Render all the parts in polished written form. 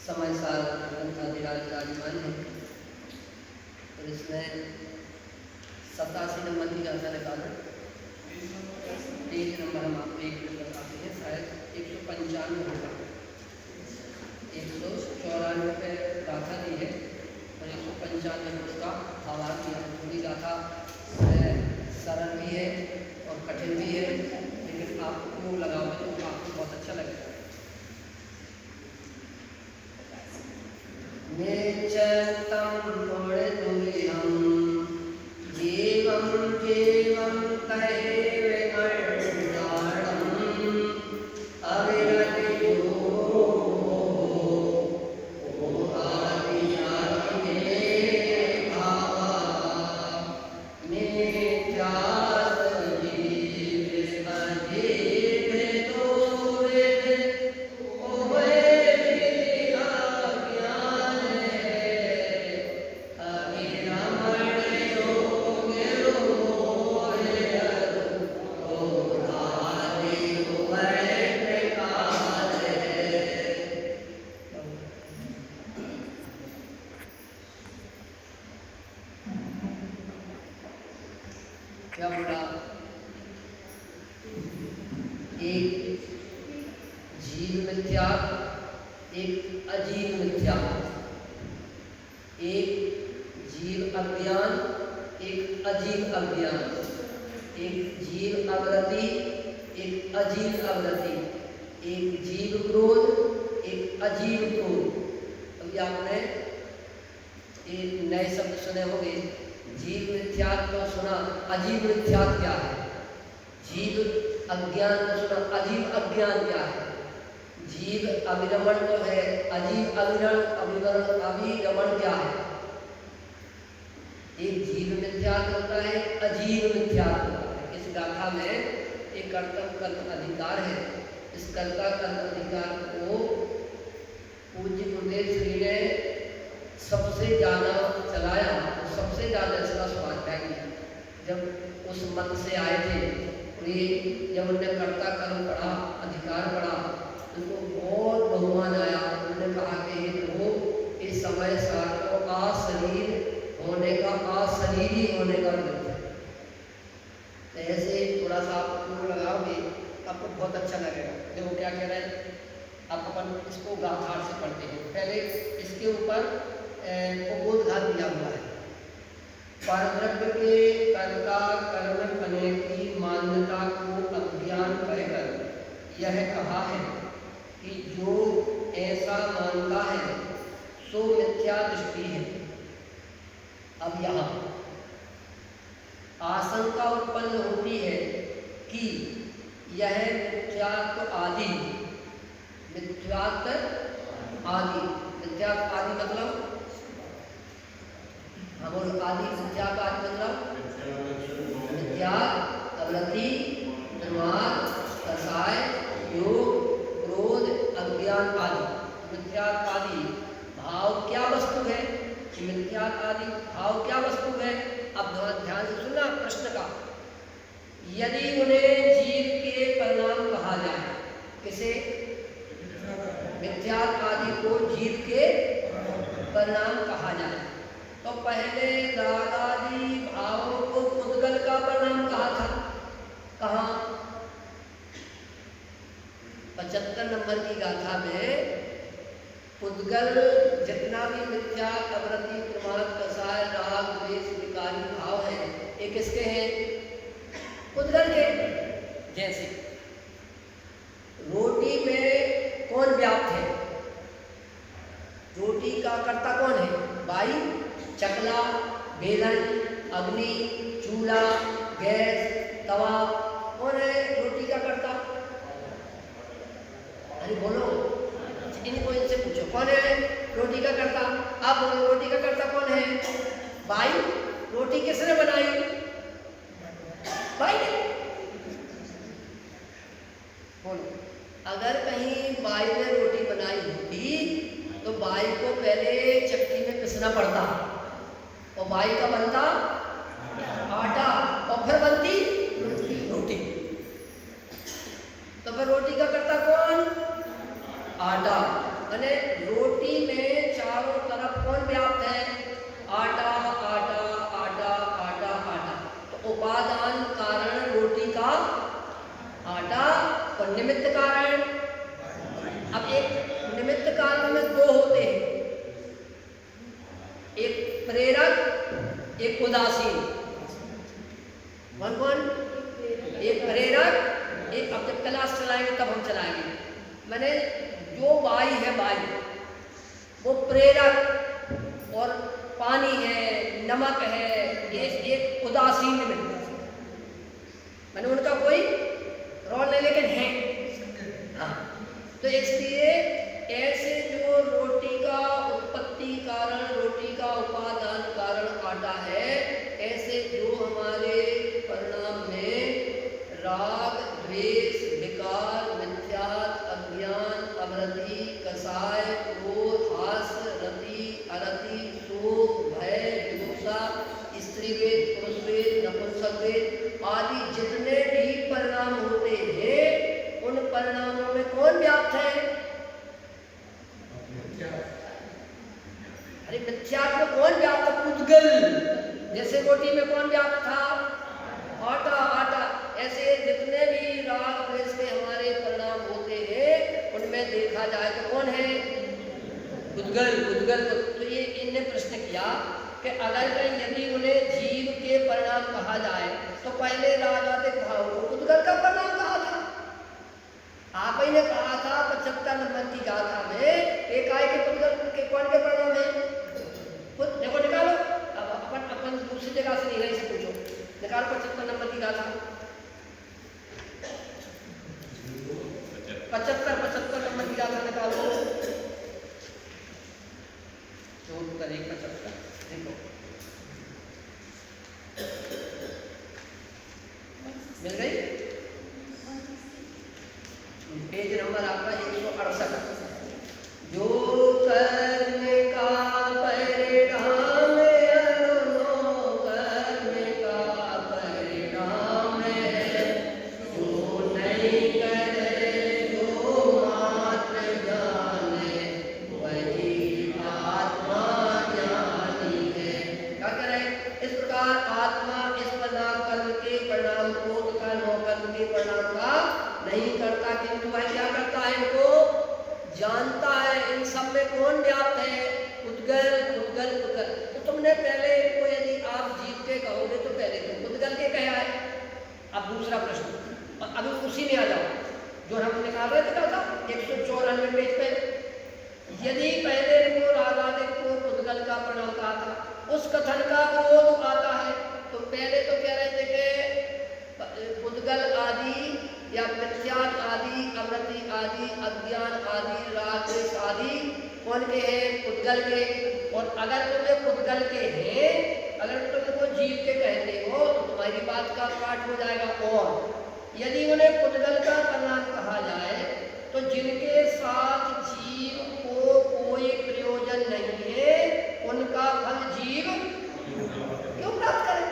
समय सार ग्रंथ विराजमान है। और इसमें 87 नंबर की गाथा निकालें। पेज नंबर हम आपको एक मिनट बताते हैं, शायद 195 होगा। 194 पे गाथा दी है और 195 उसका आवाज दिया है। थोड़ी गाथा सरल भी है और कठिन भी है, लेकिन आपको लगाओगे तो आपको बहुत अच्छा लगेगा। निश्चंतम गुणतुल्यम जीवं जीवं तैव अर्णाणं अविरतियो क्या बोला? एक जीव मिथ्या, एक अजीव मिथ्या, एक जीव अज्ञान, एक अजीव अज्ञान, एक जीव अवृत्ति, एक अजीव अवृत्ति, एक जीव क्रोध, एक अजीव क्रोध। अभी आपने एक नए शब्द सुने होंगे, जीव मिथ्यात तो सुना, अजीब मिथ्यात क्या है? जीव अज्ञान तो सुना, अजीब अज्ञान क्या है? जीव अविरमण तो है, अजीब अविरमण क्या है? एक जीव मिथ्यात होता है, अजीब मिथ्यात होता है। इस गाथा में एक कर्तव्य कर्म अधिकार है। इस कर्ता कर्म अधिकार को पूज्य गुरुदेव श्री ने सबसे ज़्यादा चलाया, सबसे ज़्यादा इसका स्वाध्याय किया। जब उस मत से आए थे और ये जब उन्होंने कर्ता कर्म पढ़ा, अधिकार पढ़ा, उनको बहुत बहुमान आया। उन्होंने कहा कि हे प्रभु, इस समय सार को अशरीर होने का, अशरीरी होने का ग्रंथ है। तो ऐसे थोड़ा सा आप पूर्ण लगाओगे आपको बहुत अच्छा लगेगा। देखो क्या कह रहे हैं, आप अपन इसको गाथार से पढ़ते हैं। पहले इसके ऊपर उपोद्घात दिया हुआ है। परद्रव्य के कर्ता कर्म करने की मान्यता को अज्ञान कहकर यह कहा है कि जो ऐसा मानता है सो मिथ्या दृष्टि है। अब यहाँ आशंका उत्पन्न होती है कि यह मिथ्यात्व आदि, मिथ्यात्व आदि, मिथ्यात्व आदि मतलब आदि, मिथ्यात्व आदि मतलब मिथ्या, अवृत्ति, निर्माण, कसाय, योग, क्रोध, अज्ञान आदि। मिथ्यात्व आदि भाव क्या वस्तु है? मिथ्यात्व आदि भाव क्या वस्तु है? अब ध्यान से सुनना प्रश्न का। यदि उन्हें जीव के परिणाम कहा जाए, किसे? मिथ्यात्व आदि को जीव के परिणाम कहा जाए, तो पहले दादाजी भावों को पुद्गल का परिणाम कहा था। कहाँ? 75 नंबर की गाथा में पुद्गल जितना भी मिथ्या, अवृत्ति, प्रमाद, कसाय, राग, द्वेष, विकारी भाव है, ये किसके हैं? पुद्गल के। जैसे रोटी में कौन व्याप्त है? रोटी का कर्ता कौन है? वायु, चकला, बेलन, अग्नि, चूल्हा, गैस, तवा, कौन है रोटी का कर्ता? अरे बोलो, इनको इनसे पूछो कौन है रोटी का कर्ता? आप बोलो रोटी का कर्ता कौन है? वायु। रोटी किसने बनाई? वायु ने। बोलो, अगर कहीं वायु ने रोटी बनाई होती तो वायु को पहले चक्की में पिसना पड़ता और वायु का बनता आटा और फिर बनती रोटी। तो फिर रोटी का करता कौन? आटा। अने रोटी निमित्त कारण। अब एक निमित्त कारण में दो होते हैं, एक प्रेरक एक उदासीन। कौन कौन? एक प्रेरक, एक, अब जब क्लास चलाएंगे तब हम चलाएंगे। मैंने जो वायु है वायु वो प्रेरक और पानी है, नमक है, ये एक उदासीन निमित्त। मैंने उनका कोई रोल नहीं, लेकिन है। हाँ, तो इसलिए ऐसे जो रोटी का उत्पत्ति कारण, रोटी का उपादान कारण आटा है, ऐसे जो हमारे परिणाम में राग, द्वेष, विकार, मिथ्यात्व, अज्ञान, अवरति, कसाय, क्रोध, हास, रति, अरति, शोक, भय, विदुषा, स्त्रीवेद, पुरुषवेद, नपुंसकवेद आदि जितने भी परिणाम होते हैं, उन परिणामों में कौन व्याप्त है? अरे मिथ्यात्व में कौन व्याप्त है? पुद्गल। जैसे रोटी में कौन व्याप्त था? आटा। आटा। ऐसे जितने भी राग द्वेष के हमारे परिणाम होते हैं, उनमें देखा जाए तो कौन है? पुद्गल। पुद्गल। तो ये इनने प्रश्न किया कि अगर कहीं यदि उन्हें जीव के परिणाम कहा जाए तो पहले राग आदि भाव को पुद्गल का परिणाम कहा था। आप ही ने कहा था 75 नंबर की गाथा में एक आय के पुद्गल के कौन के परिणाम है? देखो निकालो। अब अपन दूसरी जगह से नहीं रही से पूछो, निकालो 75 नंबर की गाथा। 75 नंबर की गाथा निकालो। 75 देखो मिल गई। पेज नंबर आपका 168। जो कर्म का परिणाम कर्म का परिणाम है, जो नहीं करे जो मात्र जाने वही आत्मा ज्ञानी है। क्या करें? इस प्रकार आत्मा इस परिणाम कर्म के परिणाम को तथा नौकर्म के परिणाम का नहीं करता, किंतु वह क्या करता है? इनको जानता है। इन सब में कौन व्याप्त है? पुद्गल। पुद्गल। पुद्गल। तो तुमने पहले इनको यदि आप जीव के कहोगे तो पहले तुम पुद्गल के कहे आए। अब दूसरा प्रश्न, और अभी उसी में आ जाओ जो हम निकाल रहे थे था 194 पेज पे। यदि पहले इनको रागादिक को पुद्गल का परिणाम कहा था, उस कथन का विरोध आता है। तो पहले तो कह रहे थे कि पुद्गल आदि या मिथ्यात्व आदि, अमृति आदि, अज्ञान आदि, राग द्वेष आदि कौन के हैं? पुद्गल के। और अगर तुम्हें पुद्गल के हैं, अगर तुम को जीव के कहते हो तो तुम्हारी बात का पाठ हो जाएगा। और यदि उन्हें पुद्गल का परिणाम कहा जाए तो जिनके साथ जीव को कोई प्रयोजन नहीं है, उनका फल जीव क्यों प्राप्त करे?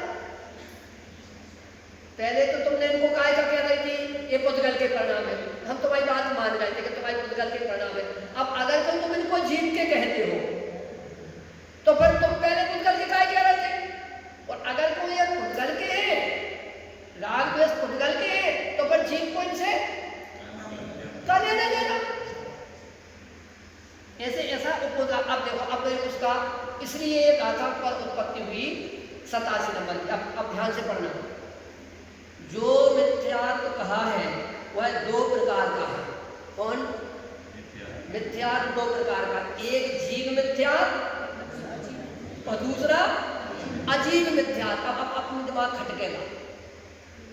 पहले तो तुमने इनको काय का कह रही थी ये पुद्गल के परिणाम है, हम तुम्हारी बात मान रहे थे कि तुम्हारी पुद्गल के परिणाम है। अब अगर तुम इनको जीव के कहते हो तो फिर तुम पहले पुद्गल के काय कह रहे थे? और अगर तुम ये पुद्गल के हैं, राग द्वेष पुद्गल के हैं, तो फिर जीव को इनसे क्या लेना देना? ऐसे ऐसा उपोदा। अब देखो, अब उसका इसलिए एक गाथा पर उत्पत्ति हुई 87 नंबर की। अब ध्यान से पढ़ना। जो मिथ्यात्व कहा है वह दो प्रकार का है। कौन? मिथ्यात्व दो प्रकार का, एक जीव मिथ्यात्व और दूसरा अजीव मिथ्यात्व। अब अपना दिमाग खटकेगा।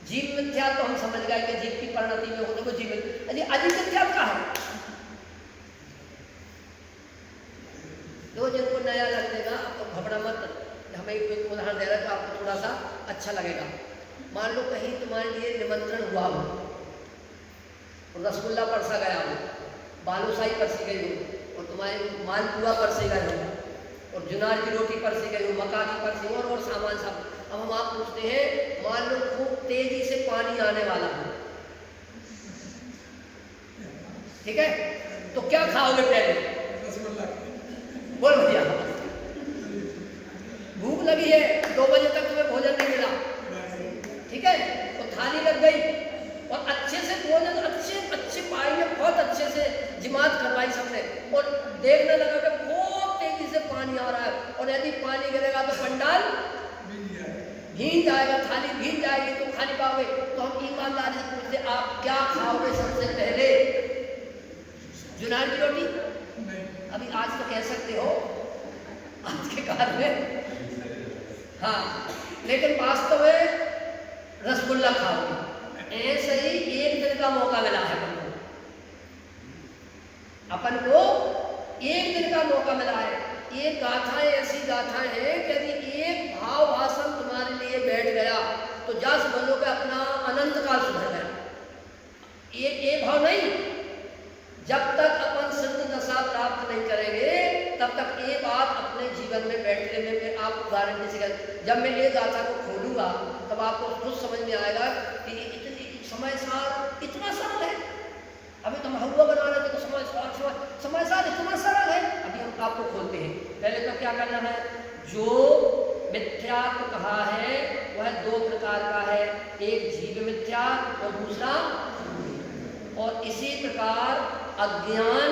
जीव मिथ्यात्व तो हम समझ गए कि जीव की परिणति में होने को जीव। अजीव मिथ्यात्व का है तो जिनको नया लगेगा आपको घबरा मत। हमें कोई उदाहरण दे रहा है तो आपको थोड़ा सा अच्छा लगेगा। मान लो कहीं तुम्हारे लिए निमंत्रण हुआ हो, रसगुल्ला परसा गया हो, बालूशाही परसी गई हो, और तुम्हारे मालपुआ परसे गए हो, और जुनार की रोटी परसी गई हो, मक्का की परसी हो, और सामान सब। अब हम आप पूछते हैं, मान लो खूब तेजी से पानी आने वाला हो, ठीक है, तो क्या खाओगे पहले? बोल भैया, भूख लगी है, 2 बजे तक तुम्हें भोजन नहीं मिला, ठीक है, तो थाली लग गई और अच्छे से भोजन अच्छे क्या खाओगे सबसे पहले? जुनार की रोटी? अभी आज तो कह सकते हो आज के काल में, हाँ, लेकिन वास्तव में रसगुल्ला खाओगे। ऐसे ही एक दिन का मौका मिला है अपन को, एक दिन का मौका मिला है। ये गाथाएं ऐसी गाथाएं हैं कि यदि एक भाव भाषण तुम्हारे लिए बैठ गया तो जा समझो कि अपना अनंत काल सुधर गया। एक भाव नहीं, जब तक अपन सिद्ध दशा प्राप्त नहीं करेंगे तब तक ये बात अपने जीवन में बैठने में मैं आपको गारंटी से जब मैं ये गाथा को खोलूंगा तब आपको खुद समझ में आएगा कि इतनी समय सार इतना सरल है। अभी तो हम हलवा बना रहे थे तो समय सार इतना सरल है। अभी हम आपको खोलते हैं। पहले तो क्या करना है, जो मिथ्यात्व कहा है वह दो प्रकार का है, एक जीव मिथ्या और दूसरा, और इसी प्रकार अज्ञान,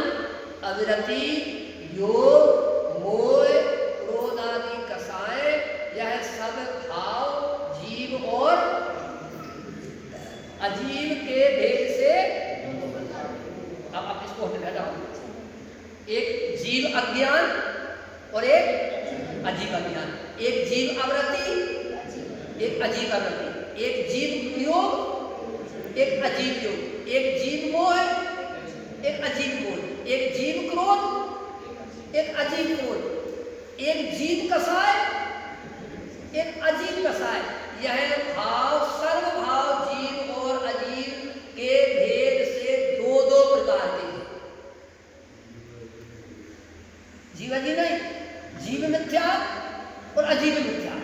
अविरति, योग, मोह, क्रोध आदि कसाएं, यह सब भाव जीव और अजीव के भेद से, अब इसको हटाओ, एक जीव अज्ञान और एक अजीब अज्ञान, एक जीव आवृत्ति, एक अजीब आवृत्ति, एक जीव योग, एक अजीब योग, एक जीव मोह, एक अजीब मोह, एक जीव क्रोध, एक अजीब क्रोध, एक जीव कसाय, एक अजीब कसाय। यह भाव सर्व भाव जीव और अजीब के भेद से दो दो प्रकार के हैं। जीव अजीब नहीं, जीव मिथ्या और अजीब मिथ्या,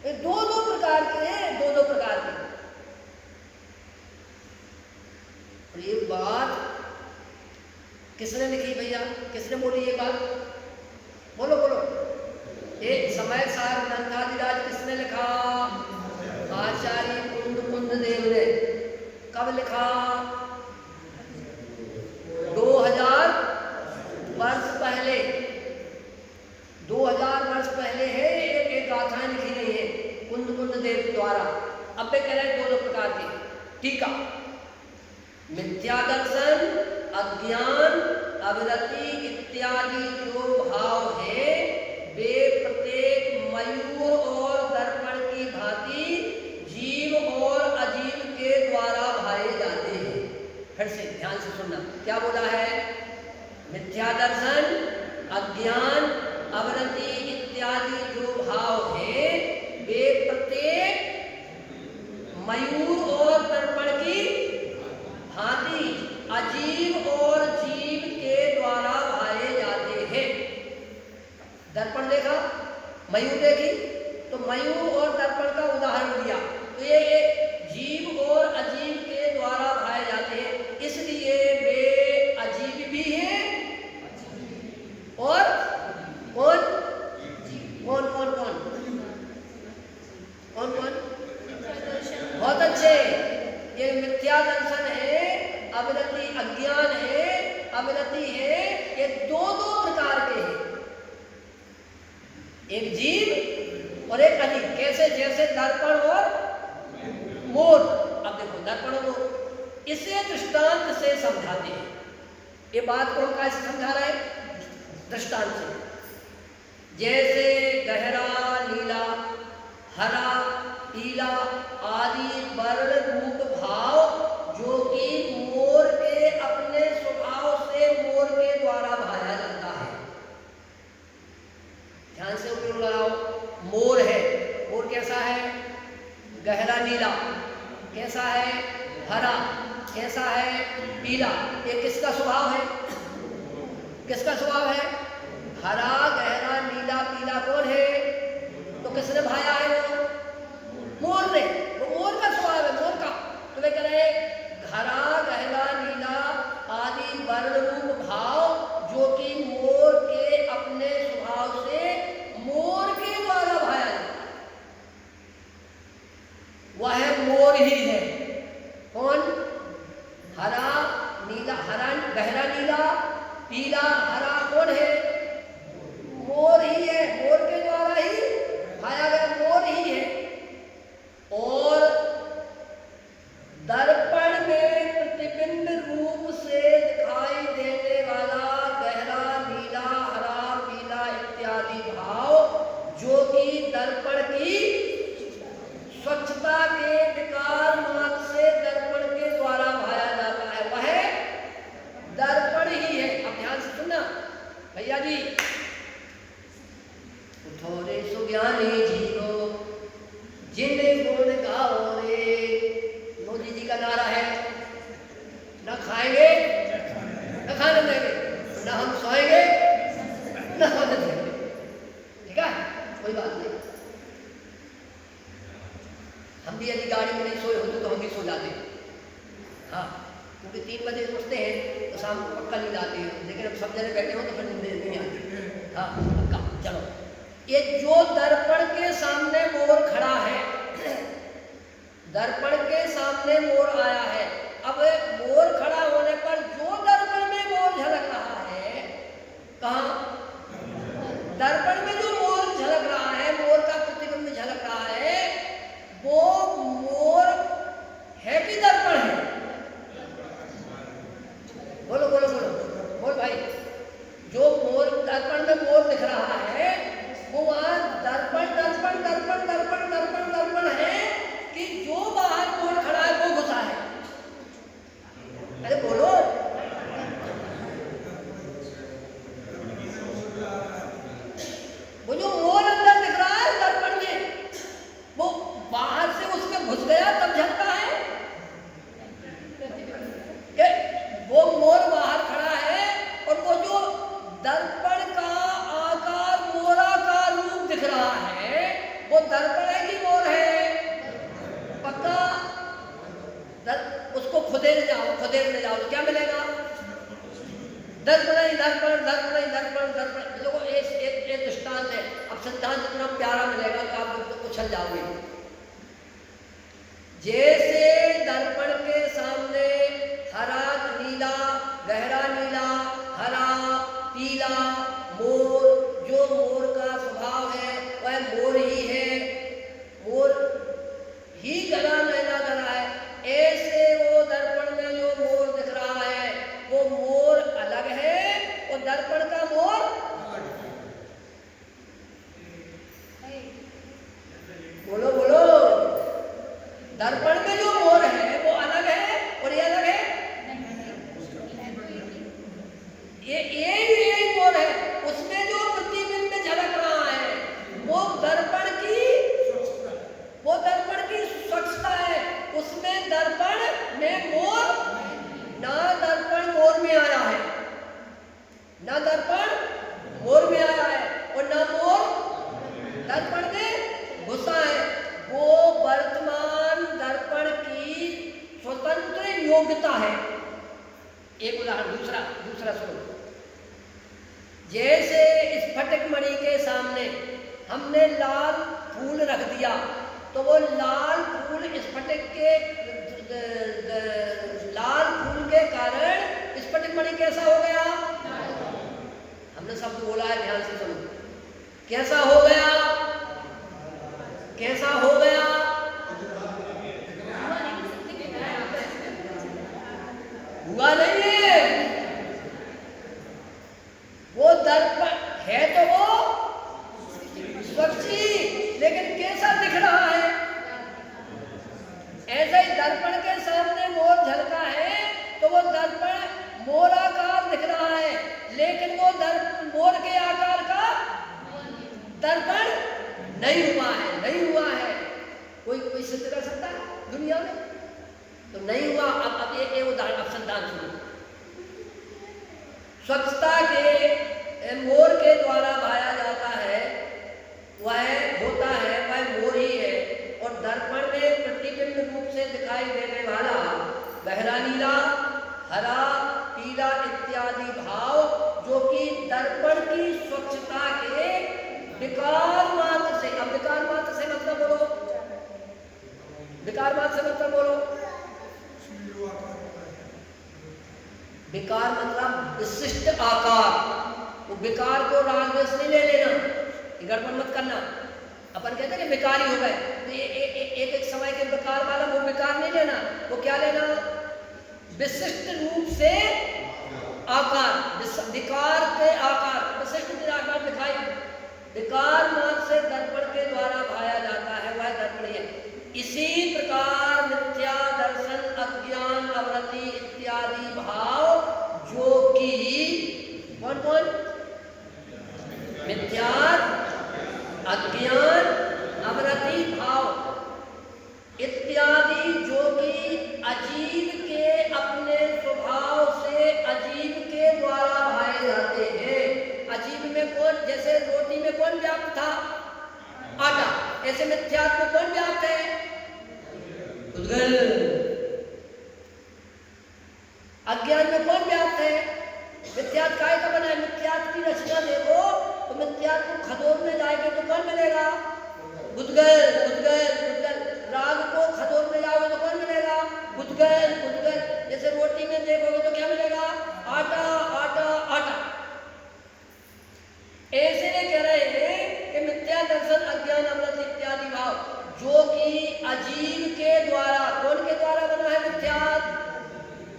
ये दो दो प्रकार के हैं, दो दो प्रकार के। और ये बात किसने लिखी भैया, किसने बोली ये बात? बोलो बोलो। एक समय सार ग्रंथाधिराज किसने लिखा? आचार्य कुंद देव ने। कब लिखा? 2000 वर्ष पहले, 2000 वर्ष पहले है। एक गाथाएं लिखी गई है कुंद देव द्वारा। अब वे कह रहे हैं दो दो प्रकार के। टीका, मिथ्या दर्शन, अज्ञान, अविरति इत्यादि जो भाव है वे प्रत्येक मयूर और दर्पण की भांति जीव और अजीव के द्वारा भाए जाते हैं। फिर से ध्यान से सुनना, क्या बोला है? मिथ्या दर्शन, अज्ञान, अविरति इत्यादि जो भाव है वे प्रत्येक मयूर और दर्पण की भांति अजीव और जीव के द्वारा भाए जाते हैं। दर्पण देखा, मयूर देखी, तो मयूर और दर्पण का उदाहरण दिया, तो ये जीव और अजीव के द्वारा भाए जाते हैं, इसलिए वे अजीब भी हैं और कौन कौन कौन कौन कौन कौन बहुत अच्छे। ये मिथ्या दर्शन है, अविरति अज्ञान है, अविरति है, ये दो दो प्रकार के हैं, एक जीव और एक अजीब। कैसे? जैसे दर्पण और मोर। अब देखो दर्पण और मोर, इसे दृष्टांत से समझाते हैं। ये बात को हम कैसे समझा रहे हैं? दृष्टांत से। जैसे गहरा नीला, हरा, पीला आदि वर्ण रूप भाव जो कि मोर के अपने स्वभाव से मोर के द्वारा भाया जाता है। ध्यान से उपयोग लगाओ। मोर है, मोर कैसा है? गहरा नीला। कैसा है? हरा। कैसा है? पीला। ये किसका स्वभाव है? किसका स्वभाव है? हरा, गहरा, नीला, पीला कौन है? तो किसने भाया है? वो मोर ने। वो मोर का स्वभाव है, मोर का। तो वे कह रहे हरा, गहरा, नीला आदि वर्ण रूप भाव जो कि मोर के अपने स्वभाव से मोर के द्वारा भाया जाता है, वह मोर ही है। कौन? हरा, नीला, हरा, गहरा नीला, पीला, हरा कौन है? मोर ही है। मोर के द्वारा ही भाया गया, मोर ही है। और हाँ, क्योंकि 3 बजे उठते हैं तो शाम को पक्का नींद आती है, लेकिन अब सब जने बैठे हो तो फिर नींद नहीं आती। हाँ पक्का। चलो, ये जो दर्पण के सामने मोर खड़ा है, दर्पण के सामने मोर आया है, अब मोर खड़ा होने पर जो दर्पण में मोर झलक रहा है, कहाँ दर्पण में जो मोर झलक रहा है, मोर का प्रतिबिंब झलक रहा है, वो मोर है कि दर्पण है? बोलो बोलो बोलो बोल भाई। जो मोर दर्पण में मोर दिख रहा है वो वहां दर्पण दर्पण दर्पण दर्पण दर्पण दर्पण है कि जो बाहर मोर खड़ा है वो घुसा है? अरे बोलो। वो जो मोर अंदर दिख रहा है दर्पण में, वो बाहर से उसमें घुस गया तब झलका है? वो मोर बाहर खड़ा है और वो जो दर्पण का आकार मोराकार रूप दिख रहा है, वो दर्पण है कि मोर है? पक्का। उसको खुदेड़ जाओ तो क्या मिलेगा? दर्पण ही दर्पण, दर्पण ही दर्पण, दर्पण। देखो एक दृष्टांत है, अब सिद्धांत इतना प्यारा मिलेगा कि आप उछल जाओगे। जैसे दर्पण के सामने हरा नीला, गहरा नीला, हरा पीला मोर, जो मोर का स्वभाव है वह मोर ही है, मोर ही गला नैना गला है, ऐसे वो दर्पण में जो मोर दिख रहा है वो मोर अलग है और दर्पण का मोर बोलो बोलो। दर्पण में जो मोर है वो अलग है और ये अलग है? ये मोर है, उसमें जो प्रतिबिंब झलक रहा है वो दर्पण की स्वच्छता है, उसमें दर्पण में मोर, ना दर्पण मोर में आया है, ना दर्पण मोर में आया है और ना मोर दर्पण में घुसा है। वो वर्तमान दर्पण की स्वतंत्र योग्यता है। एक उदाहरण, दूसरा सुनो। जैसे स्फटिक मणि के सामने हमने लाल फूल रख दिया तो वो लाल फूल स्फटिक के लाल फूल के कारण स्फटिक मणि कैसा हो गया? हमने शब्द बोला है, ध्यान से सुनो। कैसा हो गया? कैसा हो गया? हुआ नहीं है। वो दर्पण है तो वो स्वच्छ ही, लेकिन कैसा दिख रहा है? ऐसे ही दर्पण के सामने मोर झलका है तो वो दर्पण मोराकार दिख रहा है, लेकिन वो मोर के आकार का दर्पण नहीं हुआ है। कोई सिद्ध कर सकता है दुनिया में? तो नहीं हुआ। अब एक उदाहरण, अब सिद्धांत सुनो। स्वच्छता के मोर के द्वारा भाया जाता है, वह होता है, वह मोर ही है, और दर्पण में प्रतिबिंब रूप से दिखाई देने वाला गहरा नीला, हरा, पीला इत्यादि भाव जो कि दर्पण की स्वच्छता के विकार मात्र से, अब विकार मात्र से मतलब बोलो, विकार मात्र से मतलब बोलो। विकार मतलब विशिष्ट आकार। वो विकार को राग में नहीं ले लेना, गड़बड़ मत करना। अपन कहते हैं कि विकारी हो गए, तो एक समय के विकार वाला वो विकार नहीं लेना, वो क्या लेना? विशिष्ट रूप से आकार, विकार के आकार, विशिष्ट आकार दिखाई, विकार मात्र से दर्पण के द्वारा भाया जाता है, वह दर्पण है। इसी प्रकार मिथ्या दर्शन, अज्ञान, अवरति इत्यादि भाव जो कि कौन मिथ्या, अज्ञान, अवरति भाव इत्यादि जो कि अजीव के अपने स्वभाव से अजीव के द्वारा भाए जाते हैं। अजीव में कौन? जैसे रोटी में कौन व्याप्त था? आटा। ऐसे मिथ्यात्व में कौन व्याप्त है? रोटी में देखोगे तो क्या मिलेगा? आटा आटा आटा। ऐसे में कह रहे हैं कि मिथ्या दर्शन अज्ञान अमृत इत्यादि भाव जो कि अजीव के द्वारा, कौन के द्वारा बना है मिथ्या?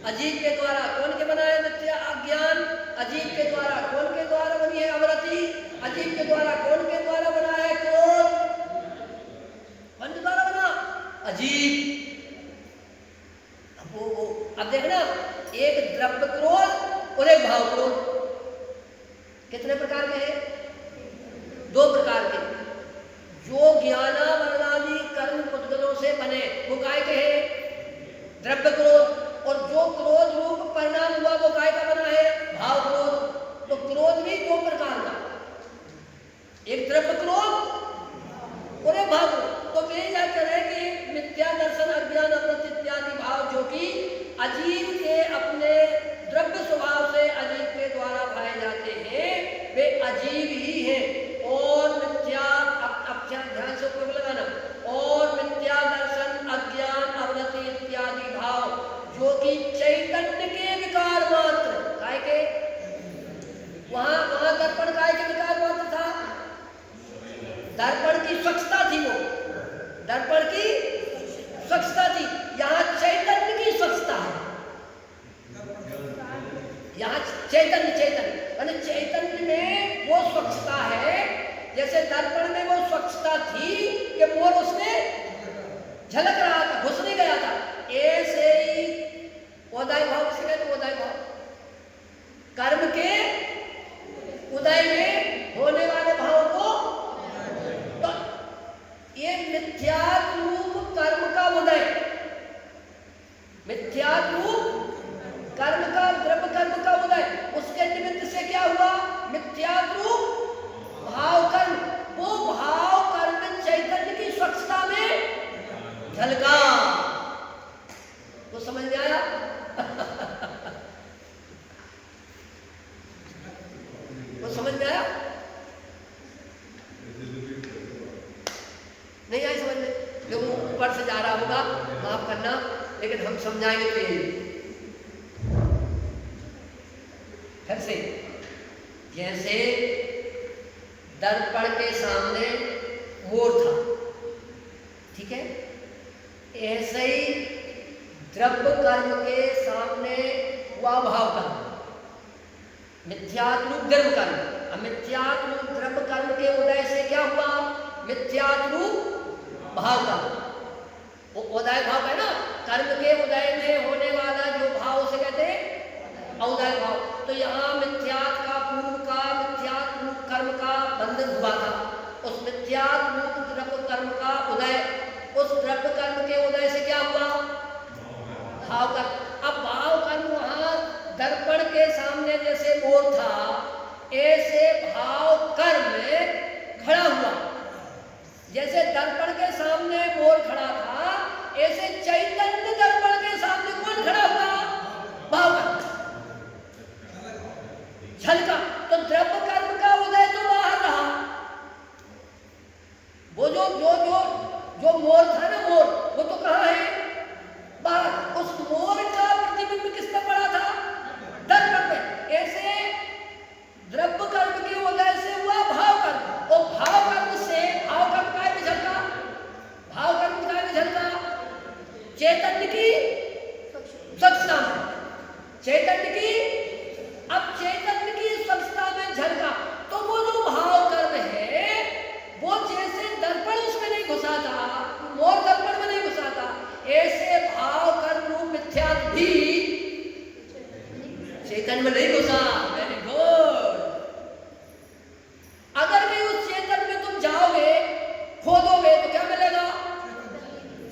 अजीव के द्वारा। कौन के बना है मिथ्या? अज्ञान। अजीव के द्वारा। कौन के द्वारा बनी है अवृत्ति? अजीव के द्वारा। कौन के द्वारा बना है क्रोध? कौन के द्वारा बना? अजीव। अब देखना, एक द्रव्य क्रोध और एक भाव क्रोध। कितने प्रकार के हैं? 2 प्रकार के। जो ज्ञानावरणादि कर्म पुद्गलों से बने वो काय के हैं? द्रव्य क्रोध। और जो क्रोध रूप परिणाम हुआ वो काय का बना है? भाव क्रोध। तो क्रोध भी 2 प्रकार का, एक द्रव्य क्रोध और एक भाव क्रोध। तो वे यह करें कि मिथ्या दर्शन अज्ञान अमृत इत्यादि भाव जो कि अजीव के अपने द्रव्य स्वभाव से अजीव के द्वारा पाए जाते हैं वे अजीव ही हैं। और मिथ्या, अब ध्यान से उपयोग लगाना, और मिथ्या दर्शन अज्ञान अवृत्ति इत्यादि भाव जो कि चैतन्य के विकार मात्र, काय के? वहां दर्पण काय के विकार मात्र था? दर्पण की स्वच्छता थी, वो दर्पण की स्वच्छता थी। यहाँ चैतन्य की स्वच्छता है। यहाँ चैतन्य चैतन्य में वो स्वच्छता है। जैसे दर्पण में वो स्वच्छता थी कि मोर उसमें झलक रहा था, घुस नहीं गया था। ऐसे ही उदय भाव से कहते, उदय भाव कर्म के उदय में होने वाले भाव को, तो ये मिथ्यात्व रूप कर्म का उदय, मिथ्यात्व रूप कर्म का, द्रव्य कर्म का उदय, उसके निमित्त से क्या हुआ? मिथ्यात्व रूप भाव कर्म। वो भाव कर्म चैतन्य की स्वच्छता में झलका। तो समझ में आया? वो समझ में आया? नहीं आई समझ में? देखो ऊपर से जा रहा होगा, माफ करना, लेकिन हम समझाएंगे तो यही। फिर से, जैसे दर्पण के सामने मोर था, ठीक है, ऐसे ही द्रव्य कर्म के सामने हुआ भाव कर्म, मिथ्यात्व रूप द्रव्य कर्म। अब मिथ्यात्व रूप द्रव्य कर्म के उदय से क्या हुआ? मिथ्यात्व रूप भाव कर्म। वो उदय भाव है ना, कर्म के उदय में होने वाला जो भाव उसे कहते हैं औदय भाव। तो यहाँ मिथ्यात्व का, पूर्व का मिथ्यात्व रूप कर्म का बंधन हुआ था। उस मिथ्यात्व रूप द्रव्य कर्म का उदय, उस द्रव्य कर्म के उदय से क्या हुआ? भाव कर्म। अब भाव कर्म वहां दर्पण के सामने जैसे मोर था, ऐसे भाव कर्म खड़ा हुआ। जैसे दर्पण के सामने मोर खड़ा था, ऐसे चैतन्य दर्पण के सामने कौन खड़ा हुआ? भाव कर्म झलका। तो द्रव्य कर्म का उदय तो बाहर रहा। वो जो जो जो जो मोर था ना, मोर, वो तो कहाँ है? बाहर। उस मोर का प्रतिबिंब किस पे पड़ा था? दर्पण पे। ऐसे द्रव्य कर्म के उदय से हुआ भाव कर्म, और भाव कर्म से, भाव कर्म काय में झलका? भाव कर्म काय में झलका? चैतन्य की स्वच्छता में। चैतन्य की, अब चैतन्य की स्वच्छता में झलका। तो वो जो भाव कर्म है, वो जैसे दर्पण उसमें नहीं घुसा था, मोर दर्पण में नहीं घुसा था, ऐसे भाव कर्म रूप मिथ्यात्व भी चैतन्य में नहीं घुसा। Very good. अगर भी उस चैतन्य में तुम जाओगे, खोदोगे, तो क्या मिलेगा?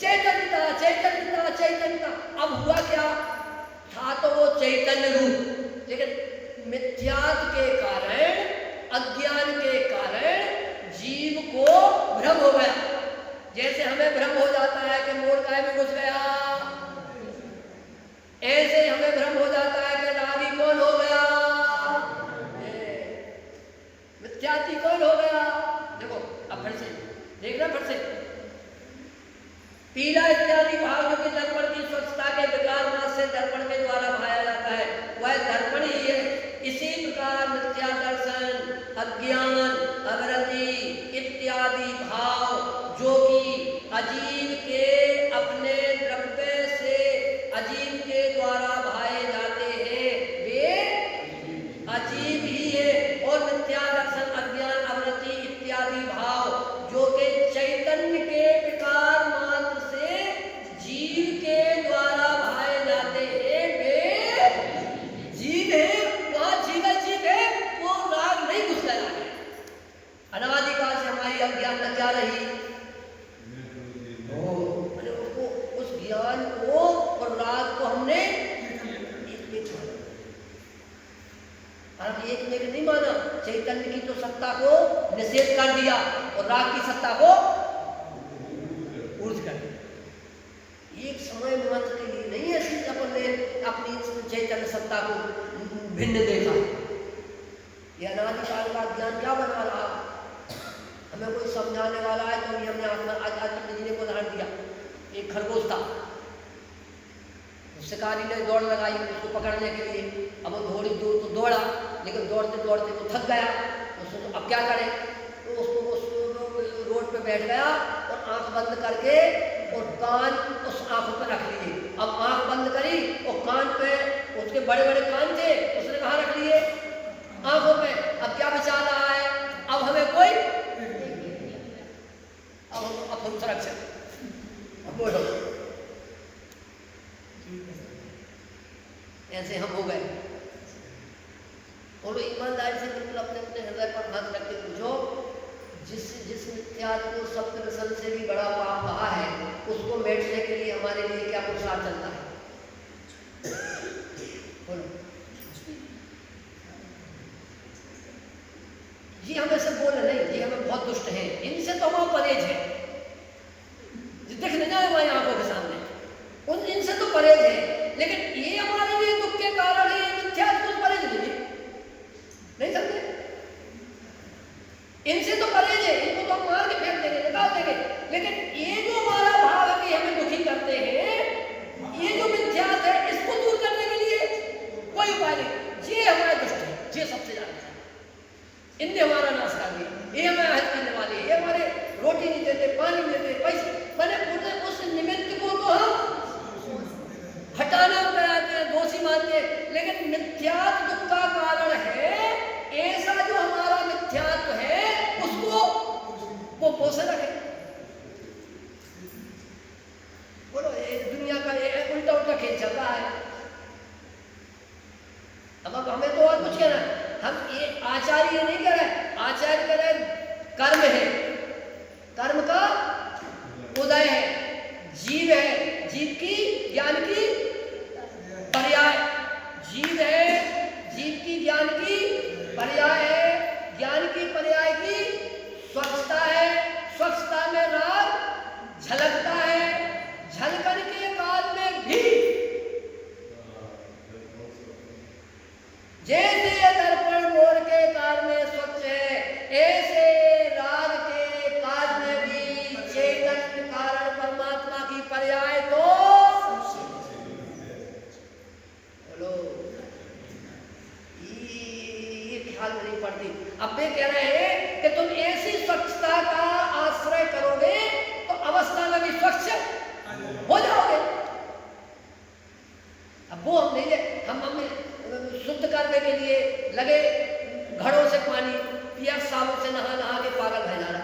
चैतन्यता, चैतन्यता, चैतन्यता। अब हुआ क्या था? तो वो चैतन्य रूप, लेकिन मिथ्यात्व के कारण, अज्ञान के कारण जीव को भ्रम हो गया। जैसे हमें भ्रम हो जाता है कि मोर काय में घुस गया, ऐसे हमें भ्रम हो जाता है कि रागी कौन हो गया, मिथ्यात्व कौन हो गया। देखो अब फिर से देखना, फिर से पीला इत्यादि भाव जो कि दर्पण की स्वच्छता के विकार मात्र से दर्पण के द्वारा चंद्र की तो सत्ता को निषेध कर दिया और राग की सत्ता को ऊर्ज कर दिया। एक समय मात्र के लिए नहीं ऐसी अपन ने अपनी चैतन्य सत्ता को भिन्न देखा। यह अनादिकाल का ज्ञान क्या बना रहा, हमें कोई समझाने वाला है तो हमने आज पंडित जी ने को उदाहरण दिया। एक खरगोश था, शिकारी ने दौड़ लगाई उसको पकड़ने के लिए। अब वो थोड़ी दूर तो दौड़ा, लेकिन दौड़ते दौड़ते वो थक गया। उसको अब क्या करे, तो उसको रोड पे बैठ गया और आंख बंद करके और कान उस आंखों पे रख लिए। अब आंख बंद करी और कान पे उसके बड़े बड़े कान थे, उसने कहाँ रख लिए, आंखों पे। अब क्या बचा रहा है, अब हमें कोई अब हम सुरक्षित। अब बोलो, ऐसे हम हो गए। और ईमानदारी से बिल्कुल अपने अपने हृदय पर हाथ रख के पूछो, जिस मिथ्यात्व को सत्य रसन से भी बड़ा पाप कहा है, उसको मिटने के लिए हमारे लिए क्या पुरुषार्थ चलता है? बोलो जी। हम ऐसे बोल नहीं, ये हमें बहुत दुष्ट हैं, इनसे तो हम परहेज है, दिख नहीं जाए हमारी आंखों के सामने, उन इनसे तो परहेज है। लेकिन ये हमारे लिए दुख के कारण है, मिथ्यात्व को परहेज नहीं समझे, इनसे तो परहेज है, इनको तो हम मार के फेंक देंगे, निकाल देंगे। लेकिन ये जो हमारा भाव है कि हमें दुखी करते हैं, ये जो मिथ्यात्व है, इसको दूर करने के लिए कोई उपाय नहीं। ये हमारे दुष्ट है, ये सबसे ज्यादा है, इनने हमारा नाश कर दिया। ये हमें आहत करने वाले, ये हमारे रोटी नहीं देते, पानी नहीं देते, पैसे मैंने पूरे उस निमित्त को तो हम हटाना चाहते हैं, दोषी मानते हैं। लेकिन मिथ्यात्व दुख का कारण है, ऐसा जो हमारा मिथ्यात्व है उसको वो पोषण रखे। बोलो, दुनिया का उल्टा उल्टा खेल चल रहा है। अब हमें तो और कुछ कहना है, हम ये आचार्य नहीं कह रहे, आचार्य कह रहे कर्म है, कर्म का उदय है, जीव है, जीव की ज्ञान की पर्याय, जीव है, जीव की ज्ञान की पर्याय है, ज्ञान की पर्याय की स्वच्छता है, स्वच्छता में राग झलकता है, झलकन के काल में भी जैसे दर्पण मोर के काल में स्वच्छ है, ऐसे राग के काल में भी चेतन कारण परमात्मा की पर्याय तो बोलो, ये ख्याल में नहीं पड़ती। अब वे कह रहे हैं कि तुम ऐसी स्वच्छता का आश्रय करोगे तो अवस्था में भी स्वच्छ हो जाओगे। अब वो हम नहीं, हम शुद्ध करने के लिए लगे घड़ों से पानी पिया, साबुन से नहा नहा के पागल रह जा रहा।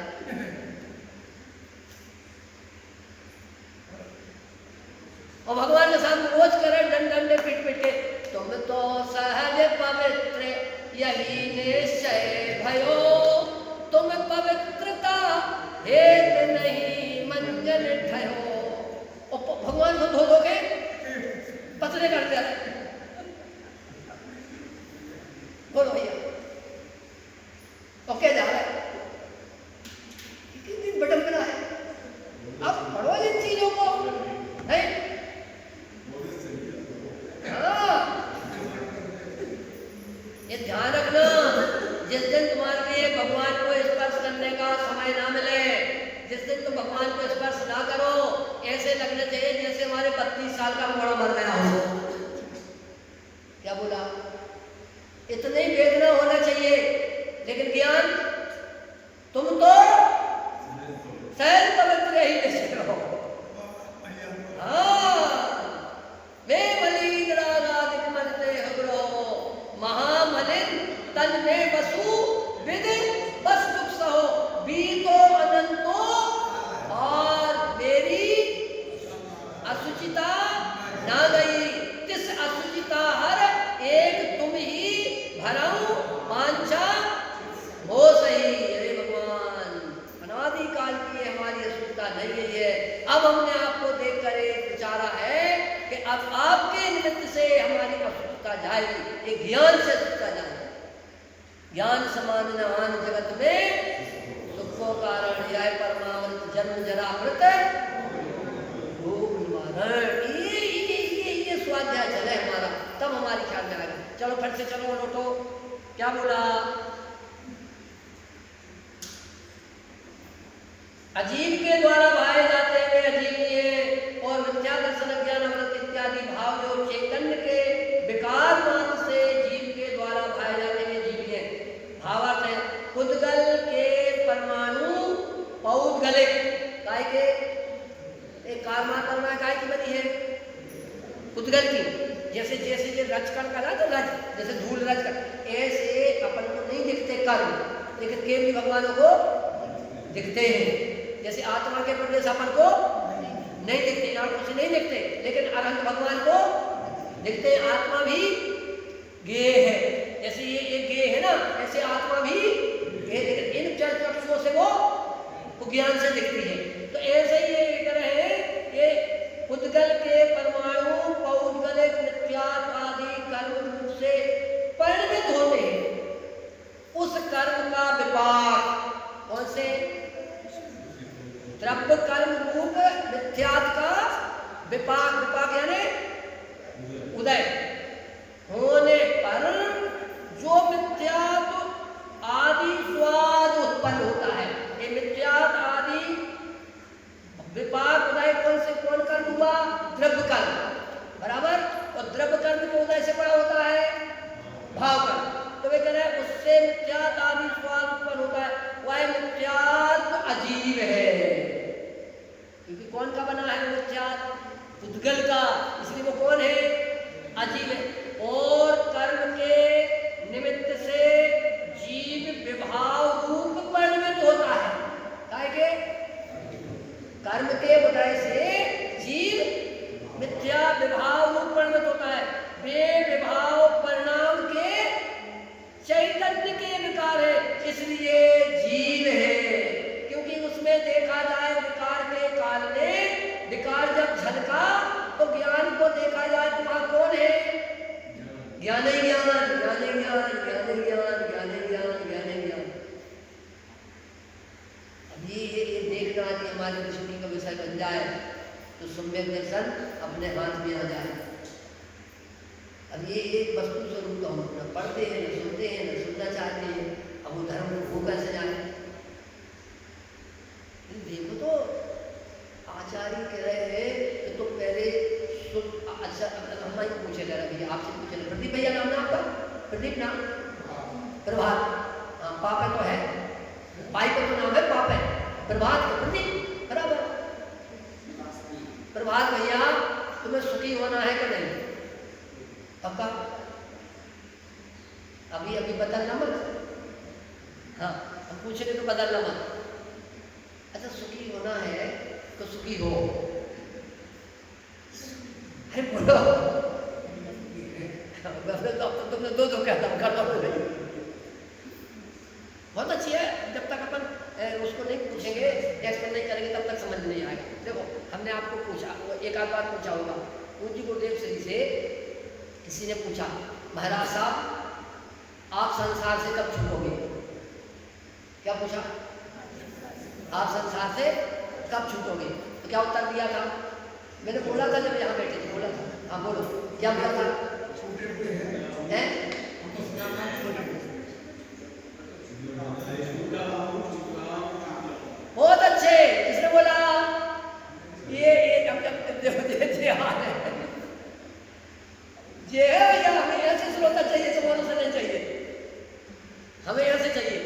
और भगवान के साथ रोज करे डंडे पीट पीट के, तुम तो सहज पवित्र यही निश्चय भयो, तुम पवित्रता हेत नहीं मंजन ठयो। और भगवान को धो धो के पतले करते रहे। बोलो भैया, ओके जा रहा है, कितनी बड़म्बना है। अब पढ़ो इन चीजों को, नहीं हाँ, ये ध्यान रखना, जिस दिन तुम्हारे लिए भगवान को स्पर्श करने का समय ना मिले, जिस दिन तुम भगवान को स्पर्श ना करो, ऐसे लगना चाहिए जैसे हमारे 32 साल का घोड़ा मर गया हो। क्या बोला, इतनी वेदना होना चाहिए। लेकिन ज्ञान, तुम तो सहज पवित्र ही निश्चित रहो। हाँ, वे मलिन रागादिक मरते हगरो, महामलिन तन में वसु विद बस दुख सहो, बीतो अनंतो और मेरी असुचिता ना गई, तिस असुचिता हर एक तुम ही भराऊं वांछा हो सही। अरे भगवान, अनादि काल की हमारी असुचिता नहीं गई है। अब हमने आपको देखकर एक विचारा है कि अब आपके निमित्त से हमारी असुचिता जाएगी, एक ज्ञान से असुचिता जाएगी। ज्ञान समान नहान जगत में सुखों कारण यह परमावृत जन्म जरा मृत रोग निवारण। ये स्वाध्याय चले हमारा, तब हमारी ख्याल में आएगा। चलो फिर से चलो लौटो, क्या बोला? अजीव के द्वारा भाए जाते हैं अजीव और मिथ्या दर्शन ज्ञान अमृत इत्यादि भाव जो चैतन्य के विकार मात्र से जीव के द्वारा भाए जाते हैं जीवीय भावार्थ है। उद्गल के परमाणु पौद्गलिक काय के एक कारना करना काय की बनी है उद्गल की। जैसे जैसे ये रज कण का ना तो रज जैसे धूल रज कण, ऐसे अपन को नहीं दिखते कर्म, लेकिन केवल भगवानों को दिखते हैं। जैसे आत्मा के प्रदेश अपन को नहीं दिखते, आंखों से नहीं दिखते, लेकिन अरहंत भगवान को दिखते हैं। आत्मा भी गेय है, जैसे ये गेय है ना, ऐसे आत्मा भी गेय, लेकिन इन चक्षुओं से वो ज्ञान से दिखती है। तो ऐसे ही ये कह रहे हैं, ये उद्गल के परमाणु पौद्गलिक मिथ्यात्व आदि कर्म रूप से परिणित होते हैं। उस कर्म का विपाक कौन से द्रव्य कर्म रूप मिथ्यात्व का विपाक, विपाक यानी उदय होने पर जो मिथ्यात्व आदि स्वाद उत्पन्न होता है। ये मिथ्यात्व आदि विपाक उदय कौन से कौन कर्म हुआ? द्रव्य कर्म, बराबर। और द्रव्य कर्म के उदय से बड़ा होता है भाव कर्म। तो वे कह रहे हैं उससे मिथ्यात्व आदि स्वाद उत्पन्न होता है। वह मिथ्यात्व अजीब है, क्योंकि कौन का बना है मिथ्यात्व? उद्गल का, इसलिए वो कौन है? अजीब है। और कर्म के निमित्त से जीव विभाव रूप परिणित होता है। काय के कर्म के उदय से जीव मिथ्या विभाव रूप परिणित होता है। वे विभाव परिणाम के चैतन्य के विकार है, इसलिए जीव है। क्योंकि उसमें देखा जाए विकार के काल में, विकार जब झलका तो ज्ञान को देखा जाए तो वहां कौन है? ज्ञान ही ज्ञान, ज्ञान ही ज्ञान, ज्ञान ही ज्ञान, ज्ञान ही ज्ञान, ज्ञान ही ज्ञान। अब ये देखना कि हमारे दृष्टि का विषय बन जाए तो सम्यक दर्शन अपने हाथ में आ जाए। अब ये एक वस्तु स्वरूप तो हम न पढ़ते हैं, न सुनते हैं, न सुनना चाहते हैं। अब वो धर्म को हो कैसे जाए? देखो तो आचार्य कह रहे हैं कि तो पहले अच्छा हम पूछे जा रहे हैं, आपसे पूछे। प्रदीप भैया नाम ना आपका? प्रदीप नाम? प्रभात, हाँ पापा तो है, भाई का तो नाम है पापा है, प्रभात का प्रदीप, बराबर। प्रभात भैया तुम्हें सुखी होना है कि नहीं? पक्का? अभी अभी बदलना मत, हाँ हम पूछेंगे तो बदलना मत। अच्छा सुखी होना है तो सुखी हो, अरे बोलो। तो तुमने दो कहता कर दो। बहुत अच्छी है, जब तक अपन उसको नहीं पूछेंगे, एक्सप्लेन नहीं करेंगे, तब तक समझ नहीं आएगा। देखो हमने आपको पूछा, एक आध बार पूछा होगा, पूज्य गुरुदेव श्री से किसी ने पूछा, महाराज साहब आप संसार से कब छूटोगे? क्या पूछा? आप संसार से कब छूटोगे? तो क्या उत्तर दिया था? मैंने बोला था जब यहाँ बैठे थे, बोला था। हाँ बोलो, क्या बोला था? हैं? बहुत अच्छे, किसने बोला? ये या हमें ऐसे श्रोता चाहिए, समानों से नहीं चाहिए, हमें ऐसे चाहिए।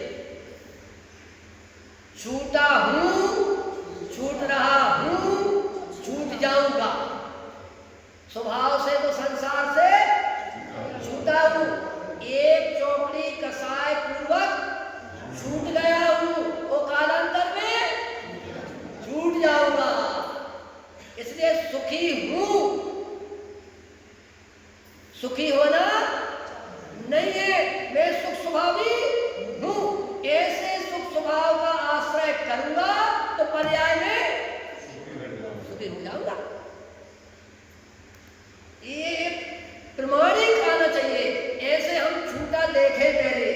छूटा हूं, छूट रहा हूं, छूट जाऊंगा। स्वभाव से तो संसार से छूटा हूं, एक चौकड़ी कसाय पूर्वक छूट गया हूं, वो कालांतर में छूट जाऊंगा। इसलिए सुखी हूं, सुखी होना नहीं है, मैं सुख स्वभावी हूं। ऐसे सुख स्वभाव का आश्रय करूंगा तो पर्याय में सुखी हो जाऊंगा। ये एक प्रमाणिक आना चाहिए। ऐसे हम छूटा देखे पहले,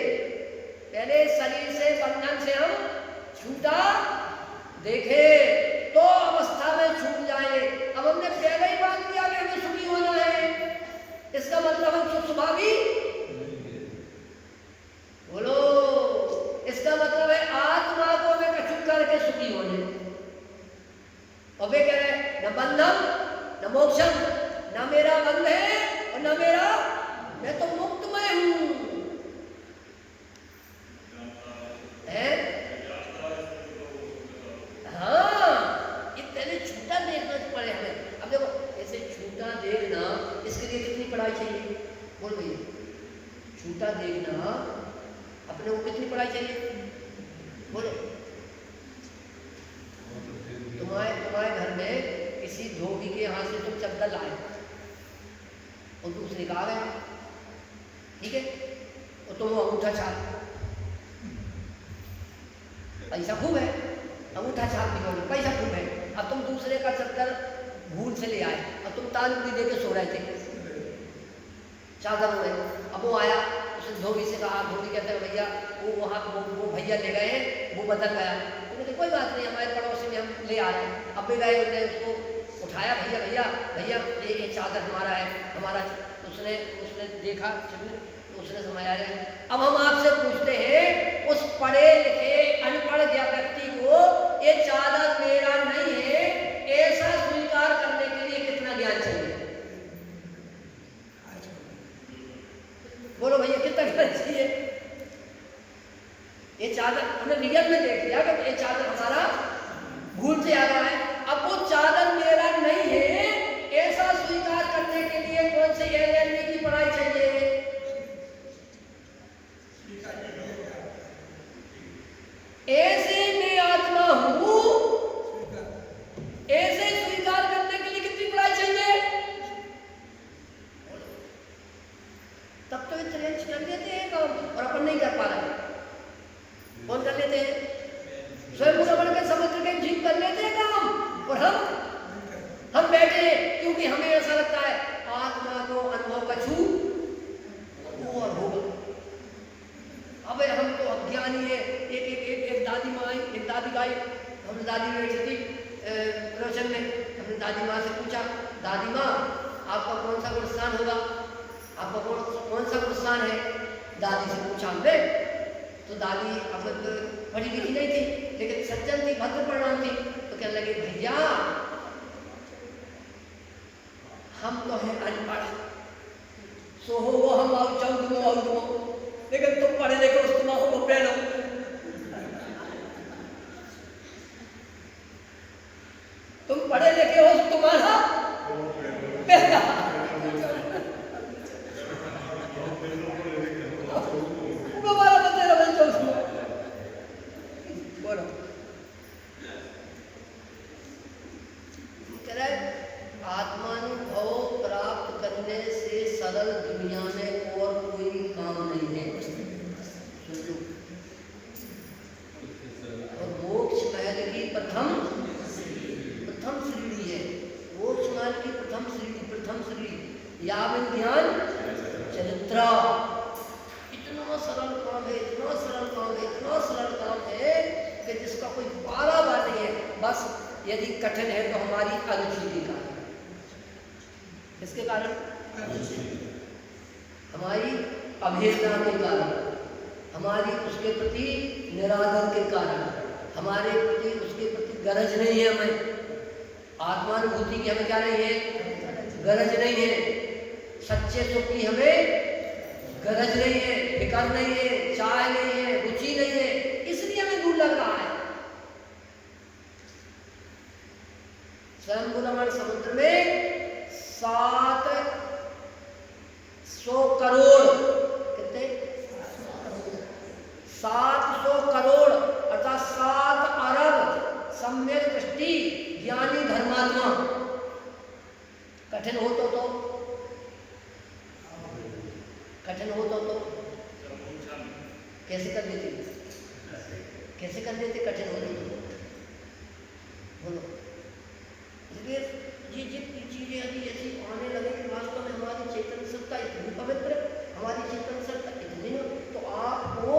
बंद है और न मेरा, मैं तो मुक्तमय हूं। हाँ, ये पहले झूठा देखना पड़े हमें। अब देखो ऐसे झूठा देखना, इसके लिए कितनी पढ़ाई चाहिए? बोल भैया, झूठा देखना अपने को कितनी पढ़ाई चाहिए? बोलो। तुम्हारे घर में किसी धोबी के यहाँ से तुम चद्दर लाए और दूसरे का आ गए, ठीक है, और तुम वो अंगूठा छाप, पैसा खूब है, अंगूठा छाप दिखाओगे, पैसा खूब है। अब तुम दूसरे का चद्दर भूल से ले आए, अब तुम तानपुरी दे के सो रहे थे चादर में, अब वो आया, उसने धोबी से कहा, धोबी कहते हैं भैया वो वहाँ वो भैया ले गए, वो बदल गया। उन्होंने कोई बात नहीं, हमारे पड़ोसी में हम ले आ रहे हैं। अब भी गए, उन्होंने उसको उठाया, भैया भैया भैया ये चादर हमारा है, हमारा। उसने देखा, उसने समझाया। अब हम आपसे पूछते हैं, उस पढ़े लिखे अनपढ़ व्यक्ति को ये चादर मेरा नहीं है ऐसा स्वीकार करने के लिए कितना ज्ञान चाहिए? बोलो भैया, कितना ज्ञान चाहिए? ये चादर हमने रियल में देख लिया कि ये चादर हमारा भूल से आ गया है। अब वो चादर मेरा नहीं है ऐसा स्वीकार करने के लिए कौन से एलएलबी की पढ़ाई चाहिए? ऐसे मैं आत्मा हूं, ऐसे स्वीकार करने के लिए कितनी पढ़ाई चाहिए? तब तो ये चैलेंज कर देते हैं काम, और अपन नहीं कर पा रहे। कौन कर लेते हैं? स्वयं बन के समुद्र के जीव कर लेते हैं काम, और हम बैठे हैं क्योंकि हमें ऐसा लगता है आत्मा को अनुभव का छू वो और होगा। अब हम तो अज्ञानी है। एक दादी माँ आई, एक दादी गाई, हमने दादी बैठी थी प्रवचन में, हमने दादी माँ से पूछा, दादी माँ आपका कौन सा गुणस्थान होगा, आपका कौन सा गुणस्थान है? दादी से पूछा हमने, तो दादी अब पढ़ी लिखी नहीं थी लेकिन सज्जन थी, भद्र प्रणाम थी, तो कहने लगे भैया हम तो हैं अनपढ़, सो हो वो हम आओ चौदमो, लेकिन तुम पढ़े लिखे उस तुम हो पहनो। तुम पढ़े लिखे हो तुम्हारा पहना। दोबारा बता रहा चौदमो, बोलो। आत्मानुभव प्राप्त करने से सरल दुनिया में और कोई काम नहीं है। और मोक्ष महल की प्रथम सीढ़ी है। मोक्ष महल की प्रथम सीढ़ी यावन ज्ञान चरित्र। इतना सरल काम है, इतना सरल काम है, इतना सरल काम है कि जिसका कोई पारावार नहीं है। बस यदि कठिन है तो हमारी अरुचि के कारण। किसके कारण? हमारी अभेदना के कारण, हमारी उसके प्रति निरादर के कारण, हमारे प्रति उसके प्रति गरज नहीं है। हमें आत्मानुभूति की हमें क्या नहीं है? गरज नहीं है। सच्चे सुख की हमें गरज नहीं है, फिक्र नहीं है, चाह नहीं है, रुचि नहीं है, इसलिए हमें दूर लग रहा है। स्वयं समुद्र में 700 करोड़, कितने? 700 करोड़ अर्थात 7 अरब सम्यक दृष्टि ज्ञानी धर्मात्मा। कठिन हो तो कठिन हो तो कैसे कर देते? कैसे कर देते कठिन हो तो? बोलो। इसलिए ये जितनी चीजें यदि ऐसी आने लगे कि वास्तव में हमारी चेतन सत्ता इतनी पवित्र, हमारी चेतन सत्ता इतनी, तो आपको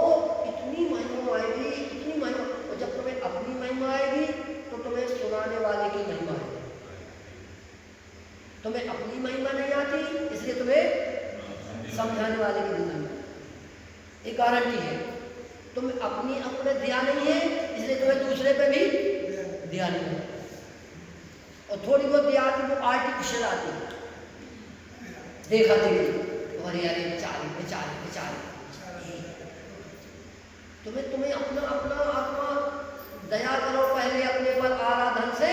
इतनी महिमा आएगी, इतनी महिमा। और जब तुम्हें अपनी महिमा आएगी तो तुम्हें सुनाने वाले की महिमा आएगी। तुम्हें अपनी महिमा नहीं आती इसलिए तुम्हें समझाने वाले की महिमा। एक गारंटी है। तुम्हें अपनी अपने ध्यान नहीं है इसलिए तुम्हें दूसरे पे भी ध्यान नहीं है। और थोड़ी बहुत याद वो आर्टिफिशियल आती है। देखा देखी, अरे अरे बेचारे बेचारे बेचारे, तुम्हें अपना अपना आत्मा दया करो पहले अपने पर आराधन से।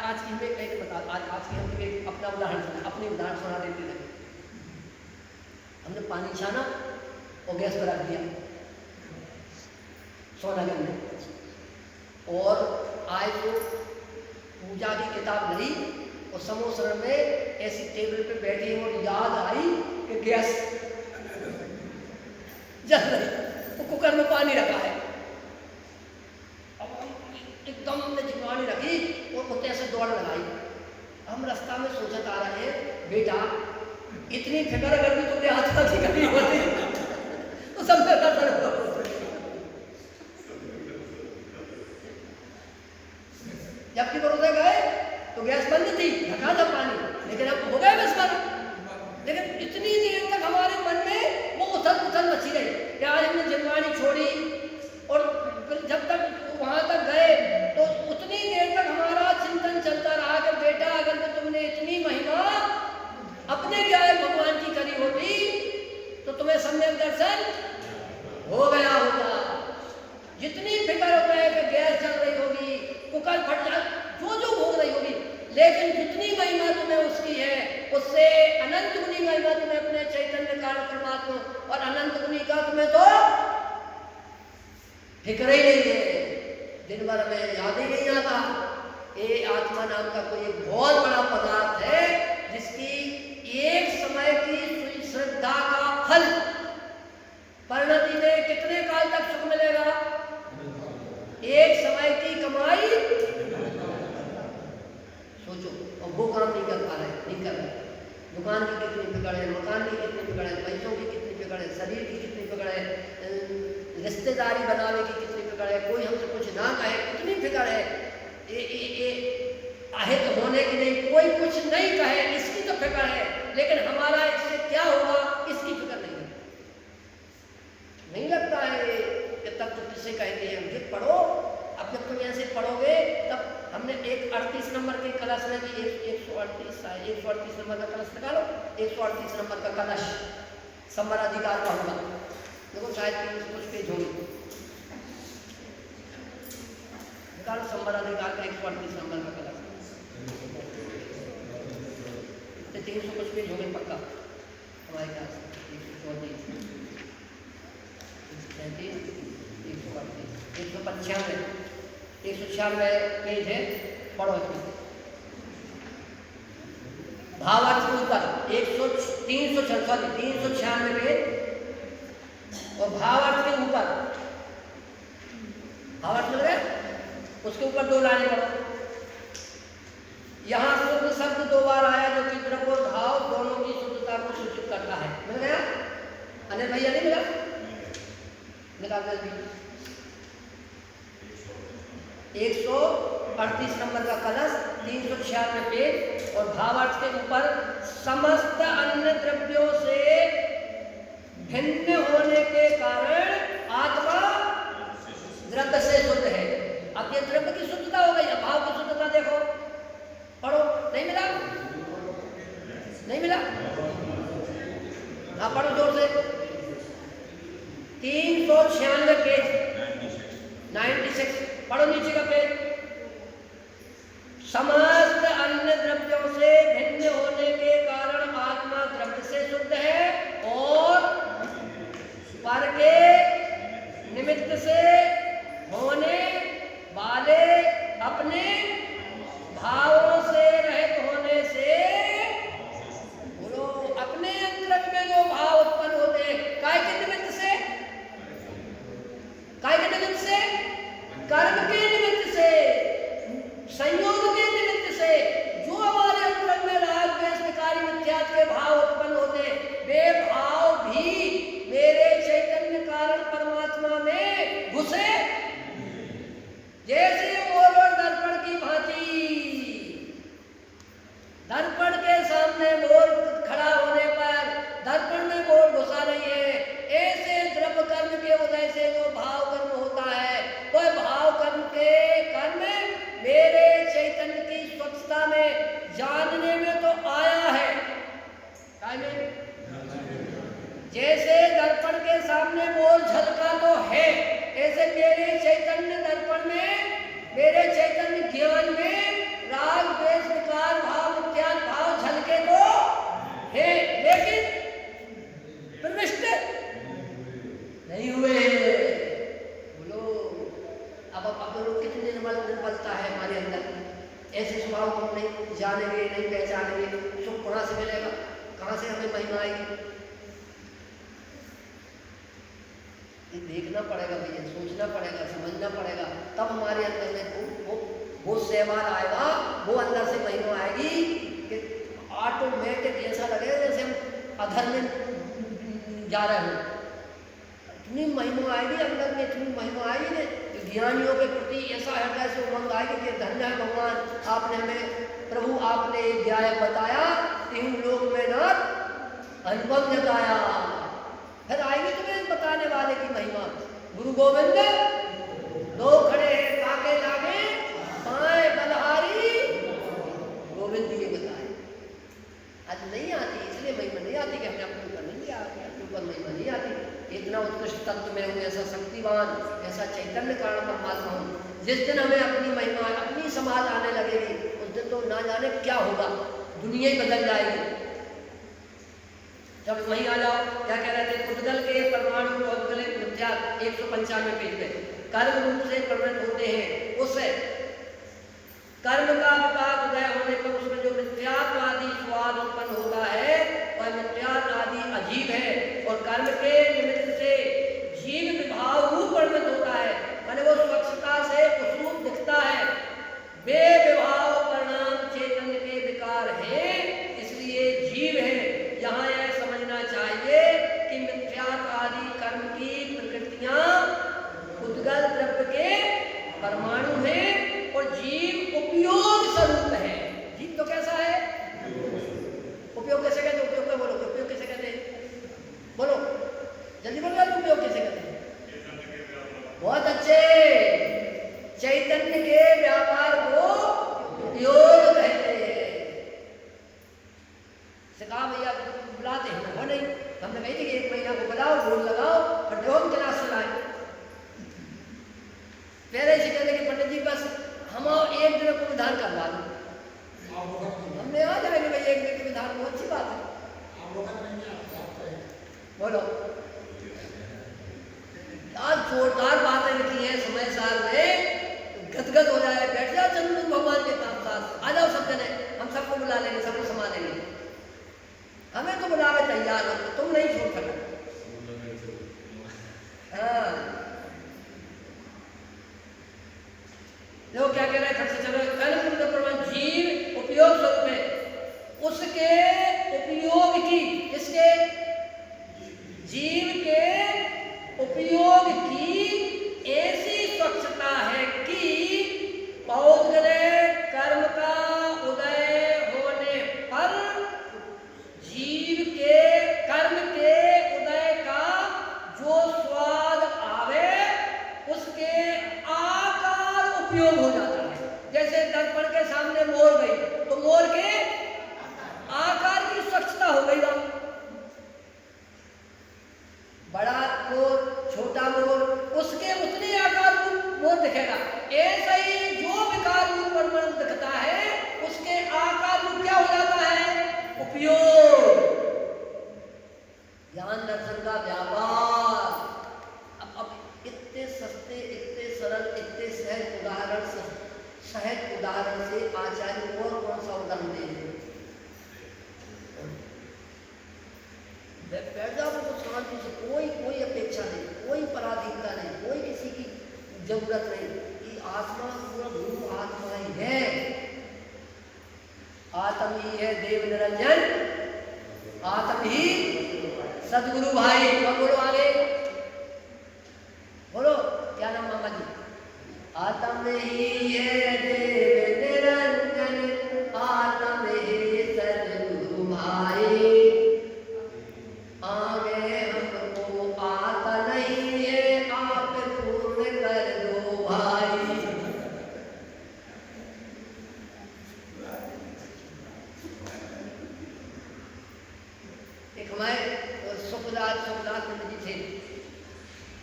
आज की में एक बता, आज की हम एक अपना उदाहरण सुना, अपनी उदाहरण सुना देते थे। हमने पानी छाना और गैस पर रख दिया सोनागर में, और आज तो पूजा की किताब नहीं और समोसरण में ऐसी टेबल पे बैठी और याद आई कि गैस जल रही, तो कुकर में पानी रखा है, अब एकदम ने पानी रखी और कुत्ते ऐसे दौड़ लगाई। हम रास्ता में सोचत आ रहे हैं, बेटा इतनी फिक्र अगर भी तुमने हाथ की कभी होती तो सब जबकि बड़ोदरा गए तो गैस बंद थी, ढका था पानी, लेकिन अब हो गए बस बंद। लेकिन इतनी देर तक हमारे मन में वो उथल पुथल मची रही कि आज हमने जनवाणी छोड़ी, और जब तक वहां तक गए तो उतनी देर तक हमारा चिंतन चलता रहा कि बेटा अगर तो तुमने इतनी महिमा अपने क्या भगवान की करी होती तो तुम्हें सम्यक दर्शन हो गया होता। जितनी फिक्र होता है कि गैस चल रही होगी, कुकर फट जा, जो जो भोग रही होगी, लेकिन जितनी महिमा तुम्हें उसकी है उससे अनंत गुनी महिमा तुम्हें अपने चैतन्य कारण परमात्मा, और अनंत गुनी का तुम्हें तो फिक्र ही नहीं है, दिन भर में याद ही नहीं आता। ये आत्मा नाम का कोई एक बहुत बड़ा पदार्थ है जिसकी एक समय की श्रद्धा का फल परिणति में कितने काल तक सुख मिलेगा? एक समय की कमाई। सोचो, और वो काम नहीं कर पा रहे, नहीं कर रहे। दुकान की कितनी फिक्र है, मकान की कितनी फिक्र है, पैसों की कितनी फिक्र है, शरीर की कितनी फिक्र है, रिश्तेदारी बनाने की कितनी फिक्र है, कोई हमसे कुछ ना कहे कितनी फिक्र है, अहित होने की नहीं, कोई कुछ नहीं कहे इसकी तो फिक्र है, लेकिन हमारा इससे क्या होगा इसकी फिक्र नहीं है। नहीं लगता है कि तब तो किसे कहते हैं हम पढ़ो, अब जब तुम ऐसे पढ़ोगे तब हमने 138 नंबर के कलश में भी 138 नंबर का कलश निकालो, 138 नंबर का कलश संवर अधिकार का होगा, देखो शायद कुछ पेज होगी, निकालो संवर अधिकार का 138 नंबर का कलश, 300 कुछ पेज होंगे पक्का हमारे पास, 196 पेज है, पढ़ो इसमें। भावार्थ के ऊपर 396 पेज और भावार्थ के ऊपर, भावार्थ मिल गया, उसके ऊपर 2 लाइनें पढ़ो। यहाँ शुद्ध शब्द 2 बार आया जो कि द्रव्य और भाव दोनों की शुद्धता को सूचित करता है। मिल गया? अनिल भैया नहीं मिला? निकाल दे। 138 नंबर का कलश, 396 पेज और भावार्थ के ऊपर समस्त अन्य द्रव्यों से भिन्न होने के कारण आत्मा द्रव्य से शुद्ध है। अब ये द्रव्य की शुद्धता हो गई, अब भाव की शुद्धता देखो, पढ़ो। नहीं मिला? नहीं मिला? हाँ पढ़ो जोर से। 396 पेज, 96 पढ़ो नीचे का पेज। समस्त अन्य द्रव्यों से भिन्न होने के कारण आत्मा द्रव्य से शुद्ध है और पर के निमित्त से होने वाले अपने भावों से रहित होने से, बोलो, अपने अंतरंग में जो भाव उत्पन्न होते हैं काय के निमित्त से, काय के निमित्त से, कर्म के निमित्त से, कहाँ से मिलेगा, कहाँ से हमें महिमा आएगी? ये देखना पड़ेगा भैया, सोचना पड़ेगा, समझना पड़ेगा, तब हमारे अंदर में वो सहवाल आएगा, वो अंदर से महिमा आएगी कि ऑटोमेटिक ऐसा लगेगा जैसे हम अधर में जा रहे हो। इतनी महिमा आएगी अंदर में, इतनी महिमा आएगी ने ज्ञानियों के प्रति ऐसा हृदय से उमंग आएगी कि धन्य है भगवान, आपने हमें, प्रभु आपने न्याय बताया, तीन लोग में ना अनुभव जताया। फिर आएगी तुम्हें बताने वाले की महिमा। गुरु गोविंद दो खड़े हैं, ताके लागे पाए बलहारी, गोविंद जी बताए। आज नहीं आती, इसलिए महिमा नहीं आती कि हमने अपने ऊपर नहीं लिया, अपने ऊपर महिमा नहीं आती। इतना उत्कृष्ट तत्व में हूँ, ऐसा शक्तिवान, ऐसा चैतन्य कारण परमात्मा हूँ। जिस दिन हमें अपनी महिमा, अपनी समाज आने लगेगी, उस दिन तो ना जाने क्या होगा, दुनिया ही बदल जाएगी। जब वहीं आ जाओ, क्या कह रहे थे, उद्गल के परमाणु उद्गले मिथ्या 195 पेज में कर्म रूप से प्रवृत्त होते हैं, उससे कर्म का विपाक उदय होने पर उसमें जो मिथ्यात्वादी स्वाद उत्पन्न होता है वह मिथ्यात्वादी अजीब है, और कर्म के निमित्त से जीव विभाव रूप प्रवृत्त होता है, माने वो स्वच्छता से उसरूप दिखता है। वे विभाव परिणाम चैतन्य के विकार हैं, इसलिए जीव है। यहाँ यह समझना चाहिए कि मिथ्यात्वादी कर्म की प्रकृतियां उद्गल द्रव्य के परमाणु हैं और जीव उपयोग स्वरूप है। जीव तो कैसा है? उपयोग कैसे कहते हैं? उपयोग का बोलो, उपयोग कैसे कहते हैं? बोलो जल्दी बोलो, उपयोग कैसे कहते हैं? बहुत अच्छे, चैतन्य के व्यापार को उपयोग कहते हैं। सिखा भैया बुलाते हैं, वो नहीं, हमने कही थी कि 1 महीना को बुलाओ, बोर्ड लगाओ और ड्रोन क्लास चलाए। पहले से कहते कि पंडित जी बस हम 1 दिन को विधान करवा दो, हमने आ जाएंगे भाई 1 दिन के विधान को, अच्छी बात है। बोलो, आज जोरदार बातें लिखी हैं समय साल में, गदगद हो जाए, बैठ जाओ चंद्र भगवान के पास, आ जाओ सब जने, हम सबको बुला लेंगे, सबको संभालेंगे। हमें तो बुलावे तैयार हो, तुम नहीं छोड़ सकते। हाँ, देखो क्या कह रहे हैं, खट से चलो, कर्म जीव उपयोग स्वरूप है, उसके उपयोग की, इसके जीव के उपयोग की ऐसी स्वच्छता है कि पौधले कर्म का उदय होने पर जीव के कर्म के उदय का जो स्वाद आवे उसके आकार उपयोग हो जाता है। जैसे दर्पण के सामने मोर गई तो मोर के आकार की स्वच्छता हो गई ना, बड़ा मोर, छोटा मोर, उसके उतने आकार मोर दिखेगा। ऐसा ही जो विकार रूप परमाणु दिखता है उसके आकार रूप क्या हो जाता है? उपयोग, ज्ञान दर्शन का व्यापार। अब इतने सस्ते, इतने सरल, इतने सहज उदाहरण से आचार्य और कौन सा उदाहरण दे? बैठ जाओ तो शांति से, कोई अपेक्षा नहीं, कोई पराधीनता नहीं, कोई किसी की जरूरत नहीं। कि आत्मा पूरा गुरु आत्मा ही है, आत्म ही है देव निरंजन, आत्म ही सदगुरु भाई। कौन बोलो आगे, बोलो क्या नाम मामा जी? आत्म ही है देव निरंजन, आत्म ही सदगुरु भाई, आगे हमको आता नहीं है, आप पूर्ण कर दो भाई। एक हमारे सुखदास पंडित जी थे,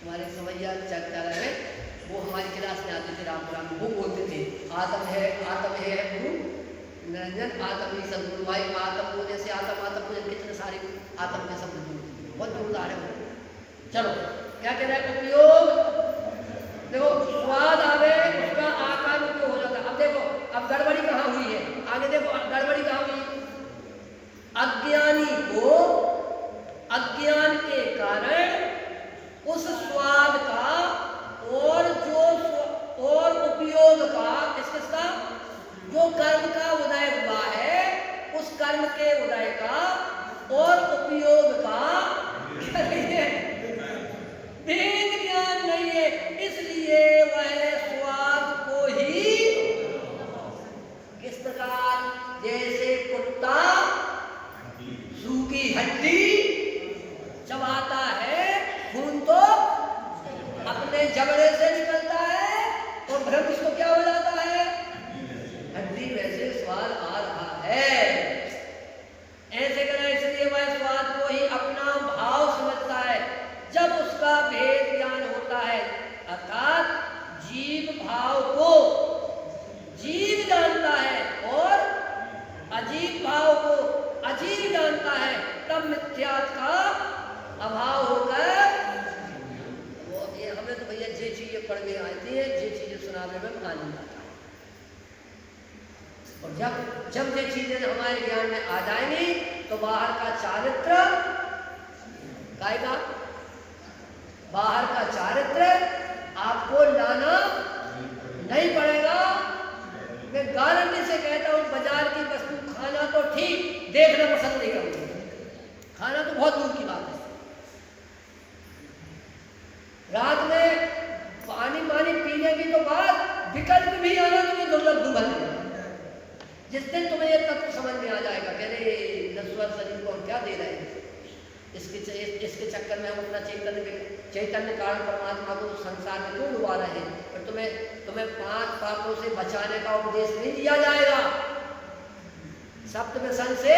हमारे समैया चक्कर में, वो हमारी क्लास में आते थे, रामपुरा में। वो बोलते थे आत्म है गुरु निरंजन, आत्म ही सदगुरु भाई। आत्म को जैसे आत्म को कितने सारे आत्म के शब्द बहुत जोरदार है। चलो क्या कह रहा है? उपयोग, देखो स्वाद आवे उसका आकार उपयोग हो जाता है। अब देखो, अब गड़बड़ी कहाँ हुई है, आगे देखो गड़बड़ी कहाँ हुई। काल के उदय का और उपयोग का भेद ज्ञान नहीं है, इसलिए वह स्वाद को ही किस प्रकार, जैसे कुत्ता सूखी हड्डी चबाता है, खून तो अपने जबड़े से निकलता है और भ्रम उसको क्या हो जाता है, हड्डी, वैसे स्वाद आ रहा है। ऐसे करना, इसलिए वह स्वाद को ही अपना भाव समझता है। जब उसका भेद ज्ञान होता है, अर्थात जीव भाव को जीव जानता है और अजीव भाव को अजीव जानता है, तब मिथ्यात्व का अभाव होकर वो ये हमें तो भैया जे चीजें पढ़ के आती है, जे चीजें सुनाने में आनंद आता है। और जब जब ये चीजें हमारे ज्ञान में आ जाएंगी तो बाहर का चारित्र गाएगा, बाहर का चारित्र आपको लाना नहीं पड़ेगा। मैं गारंटी से कहता हूँ, बाजार की वस्तु खाना तो ठीक, देखना पसंद नहीं करूँगा, खाना तो बहुत दूर की बात है। रात में पानी पीने की तो बात, विकल्प भी आना तुम्हें दुर्लभ दुर्लभ। जिस दिन तुम्हें ये तत्व समझ में आ जाएगा, कह रहे नश्वर शरीर को क्या दे रहे हैं, इसके चक्कर में हम अपना चैतन्य कारण परमात्मा को संसार में क्यों डुबा रहे हैं। और तुम्हें 5 पापों से बचाने का उपदेश नहीं दिया जाएगा, सप्त व्यसन से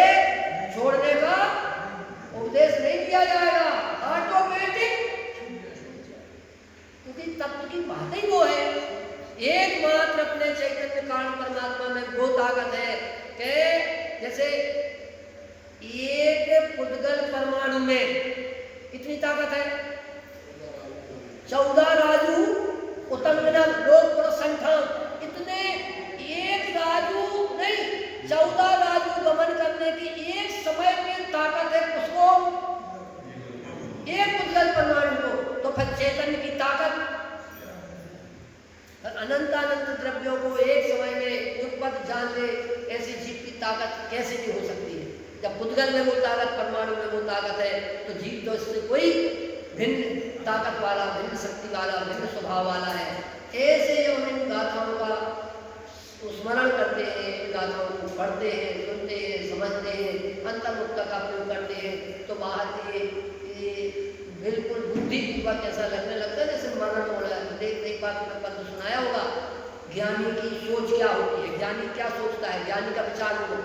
छोड़ने का उपदेश नहीं दिया जाएगा, ऑटोमेटिक, क्योंकि तत्व की बात ही वो है। एकमात्र अपने चैतन्य कारण परमात्मा में वो ताकत है कि जैसे एक पुद्गल परमाणु में कितनी ताकत है, 14 राजू उतंगनम लोक संख्यान, इतने एक राजू नहीं 14 राजू गमन करने की एक समय में ताकत है उसको, एक पुद्गल परमाणु को। तो फिर चैतन्य की ताकत, अनंत अनंत द्रव्यों को एक समय में युगपत जान ले, ऐसी जीव की ताकत कैसे भी हो सकती है। जब पुद्गल में वो ताकत, परमाणु में वो ताकत है, तो जीव तो इससे कोई भिन्न ताकत वाला, भिन्न शक्ति वाला, भिन्न स्वभाव वाला है। ऐसे हम इन गाथाओं का स्मरण करते हैं, इन गाथाओं को पढ़ते हैं, सुनते हैं, समझते हैं, अंतर्मुक्ता का प्रयोग करते हैं, तो बाहर ये बिल्कुल बुद्धिपूर्वक ऐसा लगने लगता है जैसे मरण हो रहा है। एक बात में पद सुनाया होगा, ज्ञानी की सोच क्या होती है, ज्ञानी क्या सोचता है, ज्ञानी का विचार हो,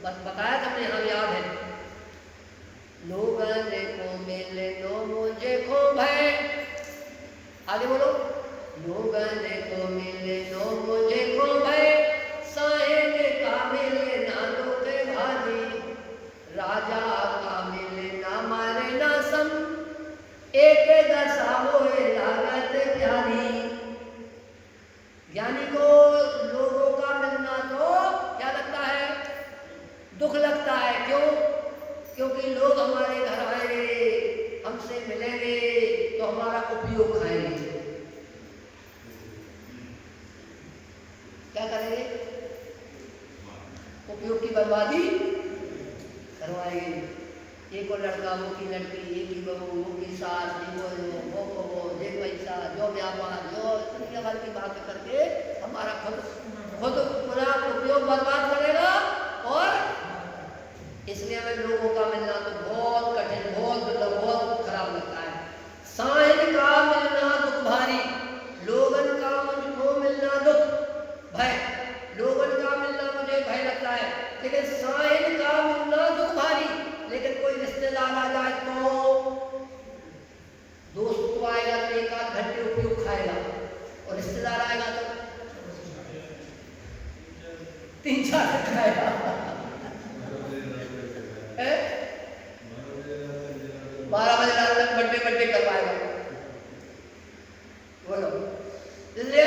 बस बताया था हमने, हाँ याद है। लोगन को मिले नो मुझे खो भय, आगे बोलो। लोगन को मिले नो मुझे खो भय, साहेब का मिले ना दुख भारी, राजा का मिले ना मारे ना सम, एक दशा होए लागत प्यारी। ज्ञानी को लोगों का मिलना तो क्या लगता है, दुख लगता है। क्यों? क्योंकि लोग हमारे घर आएंगे, हमसे मिलेंगे तो हमारा उपयोग खाएंगे, क्या करेंगे, उपयोग की बर्बादी करवाएंगे। एक और लड़का, वो की लड़की, एक ही बहू, वो की सास, वो जे पैसा, जो व्यापार, जो दुनिया भर की बात करके हमारा खुद पूरा उपयोग बर्बाद करेगा। और इसलिए हमें लोगों का मिलना तो बहुत कठिन, बहुत खराब लगता है। साहिब का मिलना दुख भारी, लोगन का मुझको मिलना दुख भय, लोगन का मिलना मुझे भय लगता है, लेकिन साहिब का मिलना दुख भारी। लेकिन कोई रिश्तेदार आ जाए तो, दोस्त तो आएगा तो 1-8 घंटे उपयोग खाएगा, और रिश्तेदार आएगा तो 3-4 दिन खाएगा। 12 बजे रात तक बर्थडे करवाएगा। बोलो, इसलिए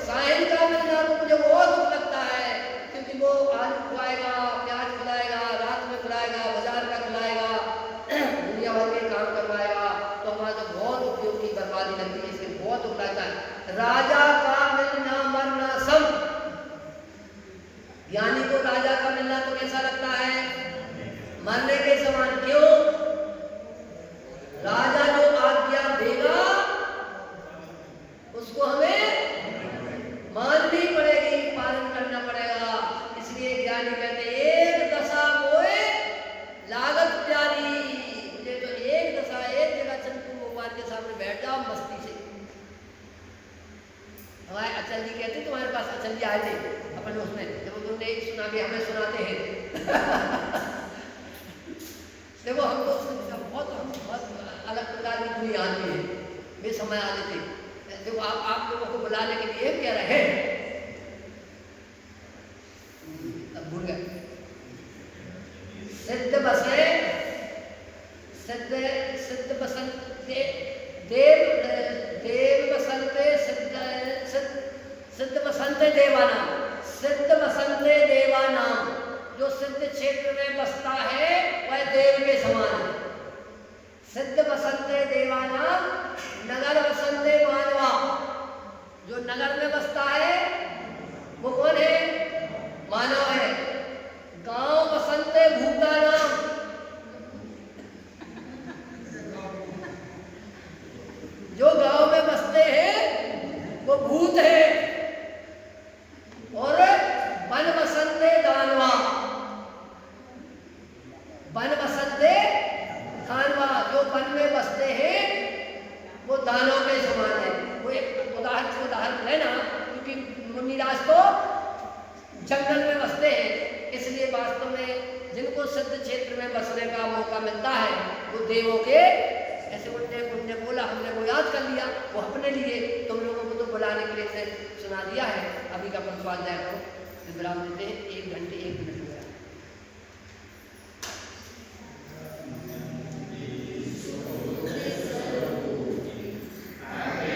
साहिल का मिलना तो मुझे बहुत दुख लगता है, क्योंकि वो आलू खुलाएगा, प्याज खुलाएगा, रात में खुलाएगा, बाजार का खुलाएगा, दुनिया भर के काम करवाएगा, तो हमारा तो बहुत उपयोग की बर्बादी लगती है, इसलिए बहुत दुख लगता है। राजा का मिलना मरना सम, ज्ञानी को राजा का मिलना तो कैसा लगता है, समय आ देते। तो आप लोगों को बुलाने के लिए क्या रहे, अब भूल गए। सिद्ध बसे सिद्ध बसंते देव बसंते सिद्ध बसंते देवानाम। सिद्ध बसंते देवानाम, जो सिद्ध क्षेत्र में बसता है वह देव के समान है। सिद्ध बसंते देवानाम नगर बसंते मानवा, जो नगर में बसता है वो कौन है, मानव है। गांव बसंते भूतानाम, जो गांव में बसते हैं वो भूत है। और वन बसंते दानवा, वन बसंते दानवा, जो वन में बसते हैं वो दानों के समान है। वो एक उदाहरण लेना, क्योंकि मुनिराज तो जंगल में बसते हैं, इसलिए वास्तव में जिनको सिद्ध क्षेत्र में बसने का मौका मिलता है वो देवों के, ऐसे उनने बोला, हमने वो याद कर लिया, वो अपने लिए, तुम लोगों को तो बुलाने के लिए सुना दिया है। अभी का पंचवाध्याय को विराम देते हैं, 1 घंटे 1 मिनट।